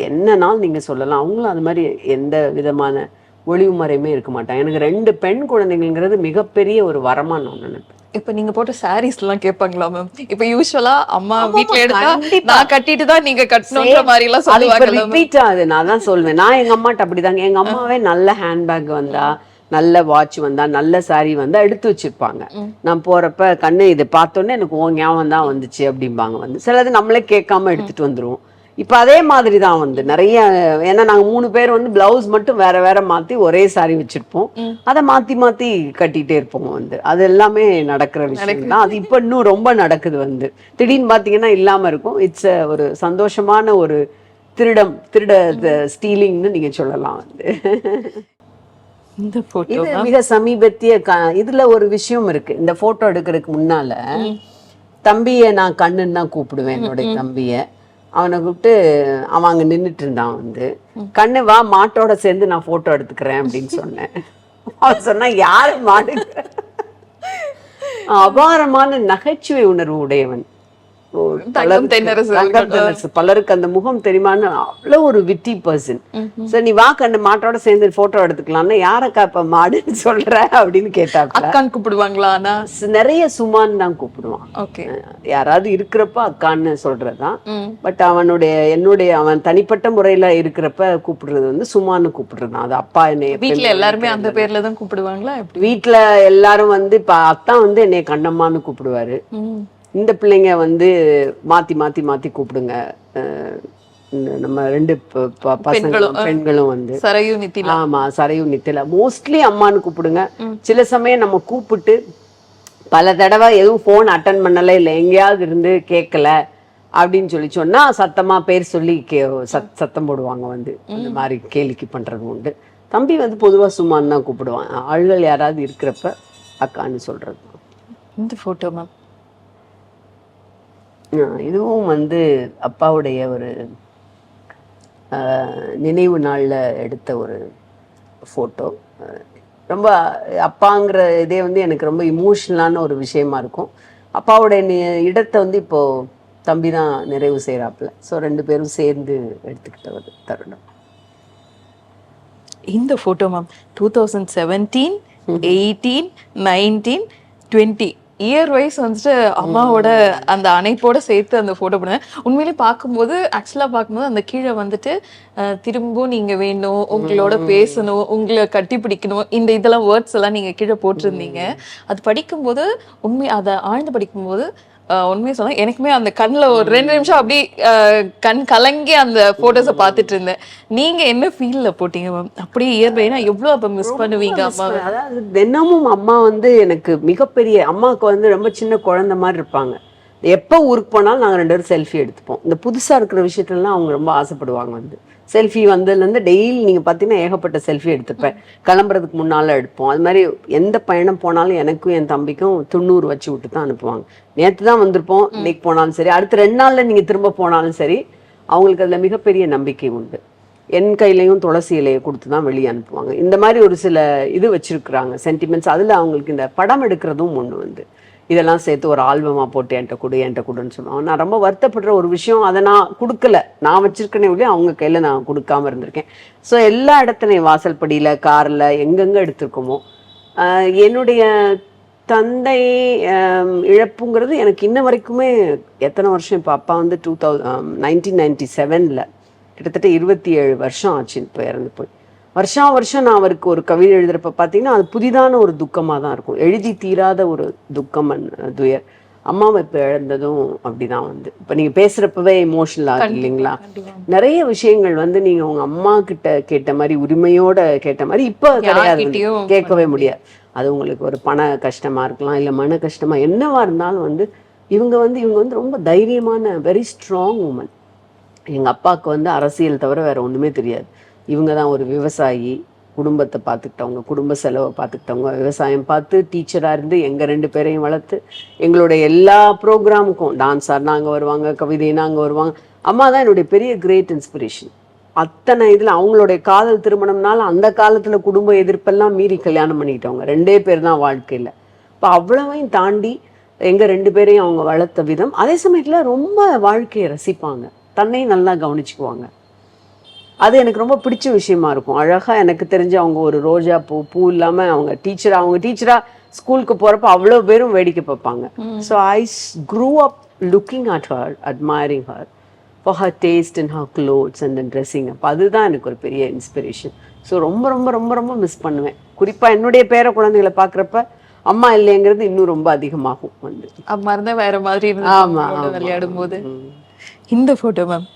என்னன்னாலும் நீங்க சொல்லலாம். அவங்களும் அது மாதிரி எந்த விதமான ஒளிவு மறையுமே இருக்க மாட்டாங்க. எனக்கு 2 பெண் குழந்தைங்கிறது மிகப்பெரிய ஒரு வரமா நான் நினைப்பேன். இப்ப நீங்க போட்ட சாரீஸ் எல்லாம் கேட்பாங்களா மேம்? இப்ப யூசுவலா அம்மா வீட்ல எடுத்தா நான் கட்டிட்டு தான் நீங்க கட்டணும்ன்ற மாதிரி எல்லாம் சொல்லுவாங்க. ரிப்பீட் ஆகுது. நான் தான் சொல்வேன், நான் எங்க அம்மாட்ட அப்படிதாங்க. எங்க அம்மாவே நல்ல ஹேண்ட்பேக் வந்தா, நல்ல வாட்ச் வந்தா, நல்ல சாரி வந்தா எடுத்து வச்சிருப்பாங்க. நான் போறப்ப கண்ணு இது பார்த்தோன்னே எனக்கு ஓ ஞாபகம் தான் வந்துச்சு அப்படிம்பாங்க. வந்து சிலது நம்மளே கேட்காம எடுத்துட்டு வந்துருவோம். இப்ப அதே மாதிரி தான் வந்து நிறைய, ஏன்னா நாங்க 3 பேர் வந்து பிளவுஸ் மட்டும் வேற வேற மாத்தி ஒரே சாரி வச்சிருப்போம். அதை மாத்தி கட்டிட்டே இருப்போம். வந்து அது எல்லாமே நடக்கிற விஷயம் தான். அது இப்ப இன்னும் ரொம்ப நடக்குது. வந்து திடீர்னு பாத்தீங்கன்னா இல்லாம இருக்கும். இட்ஸ் ஒரு சந்தோஷமான ஒரு திருட ஸ்டீலிங்னு நீங்க சொல்லலாம். வந்து இந்த போட்டோ இது மிக சமீபத்திய இதுல ஒரு விஷயம் இருக்கு. இந்த போட்டோ எடுக்கிறதுக்கு முன்னால தம்பியை நான் கண்ணுன்னு தான் கூப்பிடுவேன், என்னுடைய தம்பியை. அவனை கூப்பிட்டு அவன் அங்கே நின்றுட்டு இருந்தான் வந்து, கண்ணு வா மாட்டோட சேர்ந்து நான் ஃபோட்டோ எடுத்துக்கிறேன் அப்படின்னு சொன்னேன். அவன் சொன்னா யாரு மாடு. அபாரமான நகைச்சுவை உணர்வு உடையவன். தங்கம் தென்னரசு. பலருக்கு அந்த முகம் தெரியுமான்னு அவ்வளவு ஒரு விட்டி பர்சன். சரி நீ வா கண்ணு மாட்டோட சேர்ந்து போட்டோ எடுத்துக்கலாம்னா யாரக்கா இப்ப மாடுன்னு சொல்ற அப்படின்னு கேட்டாங்க. அக்கான்னு கூப்பிடுவாங்களா? நிறைய சுமான் தான் கூப்பிடுவான். யாராவது இருக்கிறப்ப அக்கான்னு சொல்றதுதான். பட் அவன் தனிப்பட்ட முறையில இருக்கிறப்ப கூப்பிடுறது வந்து சுமான்னு கூப்பிடுறதுதான். அது அப்பா என்னை வீட்டுல எல்லாருமே அந்த பேர்ல தான் கூப்பிடுவாங்களா? வீட்டுல எல்லாரும் வந்து இப்ப அத்தா வந்து என்னை கண்ணம்மான்னு கூப்பிடுவாரு. இந்த பிள்ளைங்க வந்து மாத்தி மாத்தி மாத்தி கூப்பிடுங்க. நம்ம 2 பெண்களும் வந்து ஆமா சரையு நித்தில மோஸ்ட்லி அம்மான்னு கூப்பிடுங்க. சில சமயம் நம்ம கூப்பிட்டு பல தடவை எதுவும் போன் அட்டன் பண்ணல, இல்லை எங்கேயாவது இருந்து கேட்கல அப்படின்னு சொன்னா சத்தமா பேர் சொல்லி சத்தம் போடுவாங்க வந்து. இந்த மாதிரி கேலிக்கு பண்றது உண்டு. தம்பி வந்து பொதுவா சும்மான்னு தான் கூப்பிடுவான். ஆள்கள் யாராவது இருக்கிறப்ப அக்கான்னு சொல்றது. இந்த போட்டோ மேம், இதுவும் வந்து அப்பாவுடைய ஒரு நினைவு நாளில் எடுத்த ஒரு ஃபோட்டோ. ரொம்ப அப்பாங்கிற இதே வந்து எனக்கு ரொம்ப இமோஷ்னலான ஒரு விஷயமா இருக்கும். அப்பாவுடைய இடத்தை வந்து இப்போது தம்பி தான் நிறைவு செய்கிறாப்புல. ஸோ 2 பேரும் சேர்ந்து எடுத்துக்கிட்ட ஒரு தருணம். இந்த ஃபோட்டோ மேம் 2017, 18, 19, 20 இயர் வைஸ் வந்துட்டு அம்மாவோட அந்த அணைப்போட சேர்த்து அந்த ஃபோட்டோ பண்ணுவேன். உண்மையிலே பார்க்கும்போது அந்த கீழே வந்துட்டு திரும்பவும் நீங்க வேணும், உங்களோட பேசணும், உங்களை கட்டி பிடிக்கணும், இதெல்லாம் வேர்ட்ஸ் எல்லாம் நீங்க கீழே போட்டிருந்தீங்க. அது படிக்கும்போது அதை ஆழ்ந்து படிக்கும்போது உண்மையை சொன்னா எனக்குமே அந்த கண்ணில் ஒரு 2 நிமிஷம் அப்படியே கண் கலங்கி அந்த போட்டோஸை பார்த்துட்டு இருந்தேன். நீங்க என்ன ஃபீல்ல போட்டீங்க மேம்? அப்படியே இயற்பைனா எவ்வளோ அப்போ மிஸ் பண்ணுவீங்க அம்மா? அதாவது தினமும் அம்மா வந்து எனக்கு மிகப்பெரிய, அம்மாவுக்கு வந்து ரொம்ப சின்ன குழந்தை மாதிரி இருப்பாங்க. எப்போ ஊருக்கு போனாலும் நாங்கள் 2 பேரும் செல்ஃபி எடுத்துப்போம். இந்த புதுசாக இருக்கிற விஷயத்துலலாம் அவங்க ரொம்ப ஆசைப்படுவாங்க. வந்து செல்ஃபி வந்ததுலேருந்து டெய்லி நீங்கள் பார்த்தீங்கன்னா ஏகப்பட்ட செல்ஃபி எடுத்துப்பேன். கிளம்புறதுக்கு முன்னால் எடுப்போம். அது மாதிரி எந்த பயணம் போனாலும் எனக்கும் என் தம்பிக்கும் 90 வச்சு விட்டு தான் அனுப்புவாங்க. நேற்று தான் வந்திருப்போம், இன்னைக்கு போனாலும் சரி, அடுத்த 2 நாளில் நீங்கள் திரும்ப போனாலும் சரி, அவங்களுக்கு அதில் மிகப்பெரிய நம்பிக்கை உண்டு. என் கையிலையும் துளசி இலையை கொடுத்து தான் வெளியே அனுப்புவாங்க. இந்த மாதிரி ஒரு சில இது வச்சுருக்குறாங்க சென்டிமெண்ட்ஸ். அதில் அவங்களுக்கு இந்த படம் எடுக்கிறதும் ஒன்று வந்து இதெல்லாம் சேர்த்து ஒரு ஆல்பமாக போட்டு என்கிட்ட கொடுன்னு சொல்லுவாங்க. நான் ரொம்ப வருத்தப்படுற ஒரு விஷயம், அதை நான் கொடுக்கல, நான் வச்சிருக்கனே உள்ளே அவங்க கையில் நான் கொடுக்காம இருந்திருக்கேன். ஸோ எல்லா இடத்துலையும் வாசல்படியில், காரில், எங்கெங்கே எடுத்திருக்கோமோ. என்னுடைய தந்தை இழப்புங்கிறது எனக்கு இன்ன வரைக்குமே எத்தனை வருஷம், இப்போ அப்பா வந்து 1997 கிட்டத்தட்ட 27 வருஷம் ஆச்சு இப்போ இறந்து போய். வருஷம் நான் அவருக்கு ஒரு கவிதை எழுதுறப்ப பார்த்தீங்கன்னா அது புதிதான ஒரு துக்கமாக தான் இருக்கும். எழுதி தீராத ஒரு துக்கம், துயர். அம்மாவை இப்போ இழந்ததும் அப்படிதான் வந்து. இப்போ நீங்கள் பேசுகிறப்பவே எமோஷனல் ஆகுது இல்லைங்களா? நிறைய விஷயங்கள் வந்து நீங்கள் உங்கள் அம்மா கிட்ட கேட்ட மாதிரி, உரிமையோட கேட்ட மாதிரி இப்போ கிடையாது, கேட்கவே முடியாது. அது உங்களுக்கு ஒரு பண கஷ்டமாக இருக்கலாம், இல்லை மன கஷ்டமாக, என்னவா இருந்தாலும் வந்து இவங்க வந்து ரொம்ப தைரியமான, வெரி ஸ்ட்ராங் உமன். எங்கள் அப்பாவுக்கு வந்து அரசியல் தவிர வேறு ஒன்றுமே தெரியாது. இவங்க தான் ஒரு விவசாயி, குடும்பத்தை பார்த்துக்கிட்டவங்க, குடும்ப செலவை பார்த்துக்கிட்டவங்க, விவசாயம் பார்த்து டீச்சராக இருந்து எங்கள் 2 பேரையும் வளர்த்து எங்களுடைய எல்லா ப்ரோக்ராமுக்கும் டான்ஸ் ஆடினா அங்கே வருவாங்க, கவிதைனா அங்கே வருவாங்க. அம்மா தான் என்னுடைய பெரிய கிரேட் இன்ஸ்பிரேஷன். அத்தனை இதில் அவங்களுடைய காதல் திருமணம்னால அந்த காலத்தில் குடும்ப எதிர்ப்பெல்லாம் மீறி கல்யாணம் பண்ணிக்கிட்டவங்க 2 பேர் தான் வாழ்க்கையில். இப்போ அவ்வளவையும் தாண்டி எங்கள் 2 பேரையும் அவங்க வளர்த்த விதம், அதே சமயத்தில் ரொம்ப வாழ்க்கையை ரசிப்பாங்க, தன்னையும் நல்லா கவனிச்சுக்குவாங்க. அது எனக்கு ரொம்ப பிடிச்ச விஷயமா இருக்கும். அழகாக எனக்கு தெரிஞ்சு அவங்க ஒரு ரோஜா பூ இல்லாமல் அவங்க டீச்சராக ஸ்கூலுக்கு போகிறப்ப அவ்வளோ பேரும் வேடிக்கை பார்ப்பாங்க. So I grew up looking at her, admiring her for her taste in her clothes and then dressing up. அதுதான் எனக்கு ஒரு பெரிய இன்ஸ்பிரேஷன். ஸோ ரொம்ப ரொம்ப ரொம்ப ரொம்ப மிஸ் பண்ணுவேன். குறிப்பாக என்னுடைய பேர குழந்தைகளை பார்க்குறப்ப அம்மா இல்லைங்கிறது இன்னும் ரொம்ப அதிகமாகும் வந்து. அம்மா இருந்தால் வேற மாதிரி விளையாடும் போது. இந்த ஃபோட்டோ மேம்,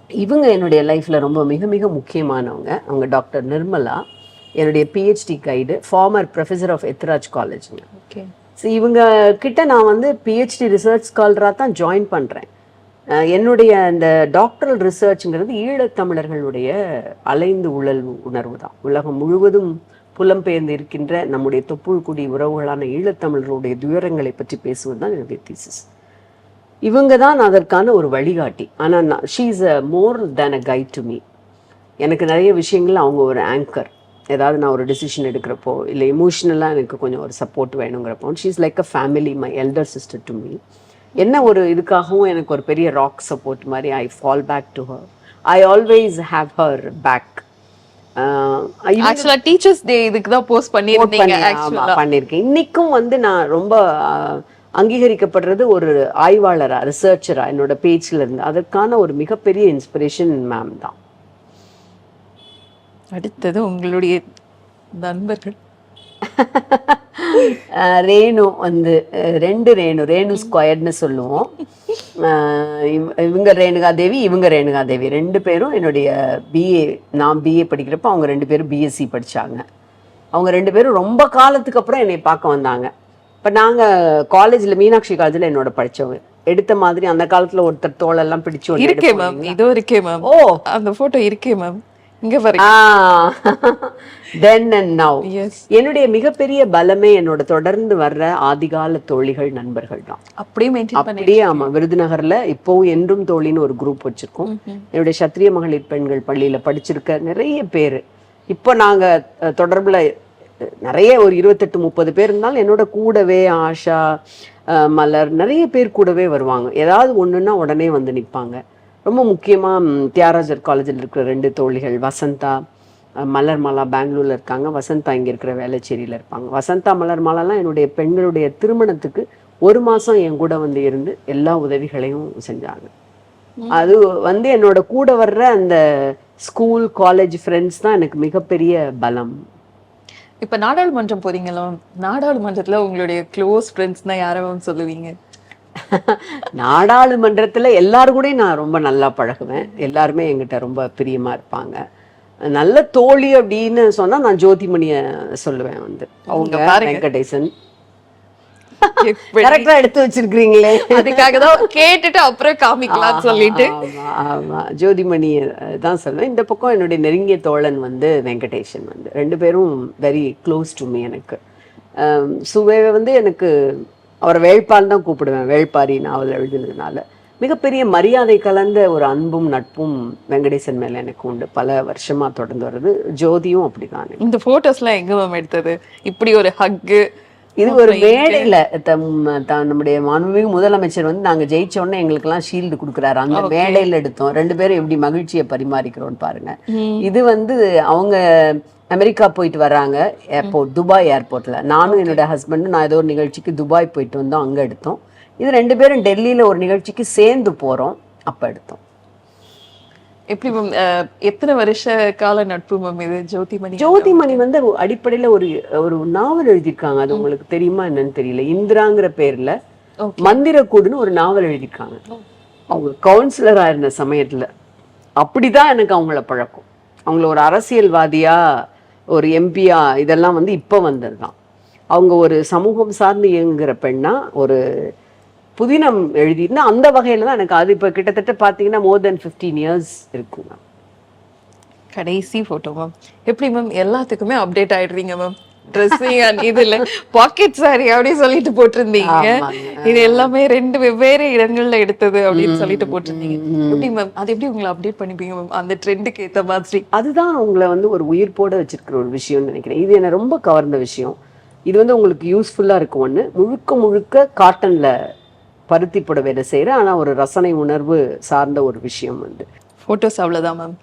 இவங்க என்னுடைய லைஃப்பில் ரொம்ப மிக மிக முக்கியமானவங்க. அவங்க டாக்டர் நிர்மலா, என்னுடைய PhD guide, former professor of Ethiraj காலேஜுங்க. ஓகே. ஸோ இவங்க கிட்ட நான் வந்து பிஹெச்டி ரிசர்ச் ஸ்காலராக தான் ஜாயின் பண்ணுறேன். என்னுடைய இந்த டாக்டரல் ரிசர்ச்ங்கிறது ஈழத்தமிழர்களுடைய அலைந்து உணர்வு தான். உலகம் முழுவதும் புலம்பெயர்ந்து இருக்கின்ற நம்முடைய தொப்புள் குடி உறவுகளான ஈழத்தமிழர்களுடைய துயரங்களை பற்றி பேசுவது தான் என்னுடைய தீசிஸ். இவங்க தான் அதற்கான ஒரு வழிகாட்டி. ஆனால் she is a more than a guide to me. எனக்கு நிறைய விஷயங்கள் அவங்க ஒரு ஆங்கர். ஏதாவது நான் ஒரு டெசிஷன் எடுக்கிறப்போ இல்லை எமோஷ்னலாக எனக்கு கொஞ்சம் ஒரு சப்போர்ட் வேணுங்கிறப்போ she is like a family, my elder sister to me. என்ன ஒரு இதுக்காகவும் எனக்கு ஒரு பெரிய ராக் சப்போர்ட் மாதிரி. I fall back to her. I always have her back. ஆக்சுவலா டீச்சர்ஸ் டே இதுக்கு தான் போஸ்ட் பண்ணிருந்தீங்க. பண்ணிருக்கேன். இன்னைக்கும் வந்து நான் ரொம்ப அங்கீகரிக்கப்படுறது ஒரு ஆய்வாளரா, ரிசர்ச்சரா என்னோட பேஜ்ல இருந்து. அதற்கான ஒரு மிகப்பெரிய இன்ஸ்பிரேஷன் மேம் தான். அடுத்தது உங்களுடைய நண்பர்கள். ரேணு வந்து ரேணு ஸ்கொயர்னு சொல்லுவோம். இவங்க ரேணுகா தேவி, இவங்க ரேணுகா தேவி, 2 பேரும் என்னுடைய பிஏ, நான் பிஏ படிக்கிறப்ப அவங்க 2 பேரும் பிஎஸ்சி படித்தாங்க. அவங்க 2 பேரும் ரொம்ப காலத்துக்கு அப்புறம் என்னை பார்க்க வந்தாங்க. இப்போ நாங்கள் காலேஜில், மீனாட்சி காலேஜில் என்னோட படித்தவங்க. எடுத்த மாதிரி அந்த காலத்தில் ஒருத்தர் தோளெல்லாம் பிடிச்சு இருக்கே மேம், இதோ இருக்கே மேம். ஓ, அந்த ஃபோட்டோ இருக்கே மேம், இங்க பாருங்க. then and now. என்னுடைய மிகப்பெரிய பலமே என்னோட தொடர்ந்து வர்ற ஆதிகால தோழிகள், நண்பர்கள் தான். அப்படியே ஆமா, விருதுநகர்ல இப்போவும் என்றும் தோழின்னு ஒரு குரூப் வச்சிருக்கோம். என்னுடைய சத்திரிய மகளிர் பெண்கள் பள்ளியில படிச்சிருக்க நிறைய பேர் இப்போ நாங்க தொடர்புல நிறைய ஒரு 28-30 பேர் இருந்தாலும் என்னோட கூடவே ஆஷா, மலர், நிறைய பேர் கூடவே வருவாங்க. ஏதாவது ஒண்ணுன்னா உடனே வந்து நிற்பாங்க. ரொம்ப முக்கியமாக தியாகராஜர் காலேஜில் இருக்கிற 2 தோழிகள், வசந்தா, மலர் மாலா பெங்களூரில் இருக்காங்க. வசந்தா இங்கே இருக்கிற வேளச்சேரியில் இருப்பாங்க. வசந்தா, மலர் மாலாலாம் என்னுடைய பெண்களுடைய திருமணத்துக்கு 1 மாதம் என் கூட வந்து இருந்து எல்லா உதவிகளையும் செஞ்சாங்க. அது வந்து என்னோட கூட வர்ற அந்த ஸ்கூல் காலேஜ் ஃப்ரெண்ட்ஸ் தான் எனக்கு மிகப்பெரிய பலம். இப்போ நாடாளுமன்றம் போறீங்களா? நாடாளுமன்றத்தில் உங்களுடைய க்ளோஸ் ஃப்ரெண்ட்ஸ்னா யாரும் சொல்லுவீங்க? நாடாளுமன்றத்துல எல்லாரு கூட நான் ரொம்ப நல்லா பழகுவேன். எல்லாருமே என்கிட்ட ரொம்ப பிரியமா இருப்பாங்க. நல்ல தோழி அப்படின்னு சொன்னா நான் ஜோதிமணிய சொல்லுவேன். வந்து அவங்க வெங்கடேசன் கரெக்டா எடுத்து வச்சிருக்கீங்களே, அதுக்காக தான் கேட்டுட்டு அப்புறம் காமிக்கலாம் சொல்லிட்டு. ஆமா, ஜோதிமணி தான் சொல்லுவேன். இந்த பக்கம் என்னுடைய நெருங்கிய தோழன் வந்து வெங்கடேசன். வந்து 2 பேரும் வெரி க்ளோஸ் டு மீ. எனக்கு சுவே வந்து எனக்கு அவரை வேள்பால் தான் கூப்பிடுவேன். வேள்பாரி நாவல் எழுதினதுனால மிகப்பெரிய மரியாதை கலந்த ஒரு அன்பும் நட்பும் வெங்கடேசன் மேல எனக்கு உண்டு. பல வருஷமா தொடர்ந்து வருது. ஜோதியும் அப்படிதான். இந்த போட்டோஸ்லாம் எங்க மேம் எடுத்தது? இப்படி ஒரு ஹக்கு. இது ஒரு மேடையில நம்முடைய மாண்புமிகு முதலமைச்சர் வந்து நாங்க ஜெயிச்ச உடனே எங்களுக்கெல்லாம் ஷீல்டு கொடுக்குறாரு. அந்த மேடையில எடுத்தோம். 2 பேரும் எப்படி மகிழ்ச்சியை பரிமாறிக்கிறோம்னு பாருங்க. இது வந்து அவங்க அமெரிக்கா போயிட்டு வர்றாங்க ஏர்போர்ட், துபாய் ஏர்போர்ட்ல. நானும் என்னோட ஹஸ்பண்டும் நான் ஏதோ ஒரு நிகழ்ச்சிக்கு துபாய் போயிட்டு வந்தோம், அங்க எடுத்தோம். இது 2 பேரும் டெல்லியில ஒரு நிகழ்ச்சிக்கு சேர்ந்து போறோம், அப்ப எடுத்தோம். எப்படி மேம், எத்தனை வருஷ கால நட்பு மேம் இது? ஜோதிமணி வந்து அடிப்படையில ஒரு நாவல் எழுதியிருக்காங்க. அது உங்களுக்கு தெரியுமா என்னன்னு தெரியல. இந்திராங்கிற பேர்ல மந்திரக்கூடுன்னு ஒரு நாவல் எழுதியிருக்காங்க. அவங்க கவுன்சிலரா இருந்த சமயத்துல. அப்படிதான் எனக்கு அவங்கள பழக்கம். அவங்கள ஒரு அரசியல்வாதியா, ஒரு எம்பியா, இதெல்லாம் வந்து இப்போ வந்ததுதான். அவங்க ஒரு சமூகம் சார்ந்து இயங்குகிற பெண்ணா ஒரு புதினம் எழுதினா அந்த வகையில தான் எனக்கு அது இப்போ கிட்டத்தட்ட பார்த்தீங்கன்னா more than 15 years இருக்குங்க. கடைசி போட்டோ மேம். எப்படி மேம் எல்லாத்துக்குமே அப்டேட் ஆயிடுறீங்க மேம்? ட்ரெஸ்ஸிங் அண்ட் இதுல பாக்கெட் சாரி அப்படி சொல்லிட்டு போட்டிருந்தீங்க. இது எல்லாமே 2 வெவ்வேறு இடங்கள்ல எடுத்தது அப்படின்னு சொல்லிட்டு போட்டிருந்தீங்க. எப்படி மேம் அது எப்படி உங்களை அப்டேட் பண்ணிப்பீங்க மேம் அந்த ட்ரெண்டுக்கு ஏற்ற மாதிரி? அதுதான் உங்களை வந்து ஒரு உயிர்ப்போட வச்சிருக்கிற ஒரு விஷயம்னு நினைக்கிறேன். இது என்ன ரொம்ப கவர்ந்த விஷயம். இது வந்து உங்களுக்கு யூஸ்ஃபுல்லா இருக்கும். ஒன்று, முழுக்க காட்டன்ல பருத்தி புடவையில செய்யற ஆனா ஒரு ரசனை உணர்வு சார்ந்த ஒரு விஷயம். வந்து ஃபோட்டோஸ் அவ்வளோதான் மேம்.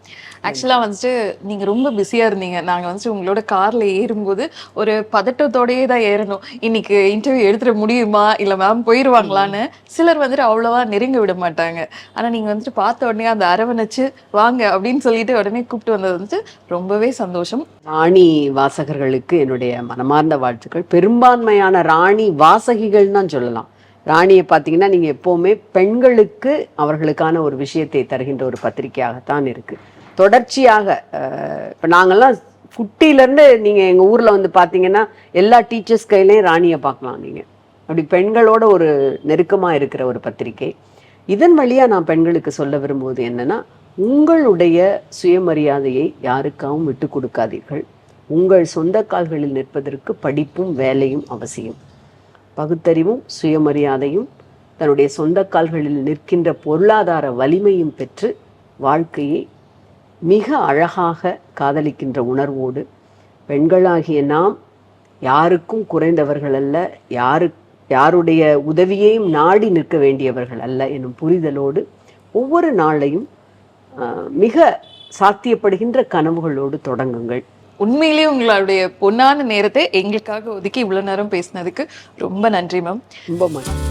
ஆக்சுவலாக வந்துட்டு நீங்கள் ரொம்ப பிஸியாக இருந்தீங்க. நாங்கள் வந்துட்டு உங்களோட காரில் ஏறும்போது ஒரு பதட்டத்தோடையே தான் ஏறணும். இன்னைக்கு இன்டர்வியூ எடுத்துட முடியுமா, இல்லை மேம் போயிடுவாங்களான்னு சிலர் வந்துட்டு அவ்வளோவா நெருங்க விட மாட்டாங்க. ஆனால் நீங்கள் வந்துட்டு பார்த்த உடனே அந்த அரவணைச்சு வாங்க அப்படின்னு சொல்லிட்டு உடனே கூப்பிட்டு வந்தது வந்துட்டு ரொம்பவே சந்தோஷம். ராணி வாசகர்களுக்கு என்னுடைய மனமார்ந்த வாழ்த்துக்கள். பெரும்பான்மையான ராணி வாசகிகள் தான் சொல்லலாம். ராணியை பார்த்தீங்கன்னா நீங்கள் எப்போவுமே பெண்களுக்கு அவர்களுக்கான ஒரு விஷயத்தை தருகின்ற ஒரு பத்திரிகையாகத்தான் இருக்குது. தொடர்ச்சியாக இப்போ நாங்கள்லாம் குட்டியிலேருந்து நீங்கள் எங்கள் ஊரில் வந்து பார்த்தீங்கன்னா எல்லா டீச்சர்ஸ் கையிலையும் ராணியை பார்க்கலாம். நீங்கள் அப்படி பெண்களோட ஒரு நெருக்கமாக இருக்கிற ஒரு பத்திரிகை. இதன் வழியாக நான் பெண்களுக்கு சொல்ல விரும்புவது என்னென்னா, உங்களுடைய சுயமரியாதையை யாருக்காகவும் விட்டு கொடுக்காதீர்கள். உங்கள் சொந்த கால்களில் நிற்பதற்கு படிப்பும் வேலையும் அவசியம். பகுத்தறிவும் சுயமரியாதையும் தன்னுடைய சொந்த கால்களில் நிற்கின்ற பொருளாதார வலிமையும் பெற்று வாழ்க்கையை மிக அழகாக காதலிக்கின்ற உணர்வோடு பெண்களாகிய நாம் யாருக்கும் குறைந்தவர்கள் அல்ல, யாருடைய உதவியையும் நாடி நிற்க வேண்டியவர்கள் அல்ல எனும் புரிதலோடு ஒவ்வொரு நாளையும் மிக சாத்தியப்படுகின்ற கனவுகளோடு தொடங்குங்கள். உண்மையிலேயே உங்களுடைய பொன்னான நேரத்தை எங்களுக்காக ஒதுக்கி இவ்வளவு நேரம் பேசினதுக்கு ரொம்ப நன்றி மேம். ரொம்ப மகிழ்ச்சி.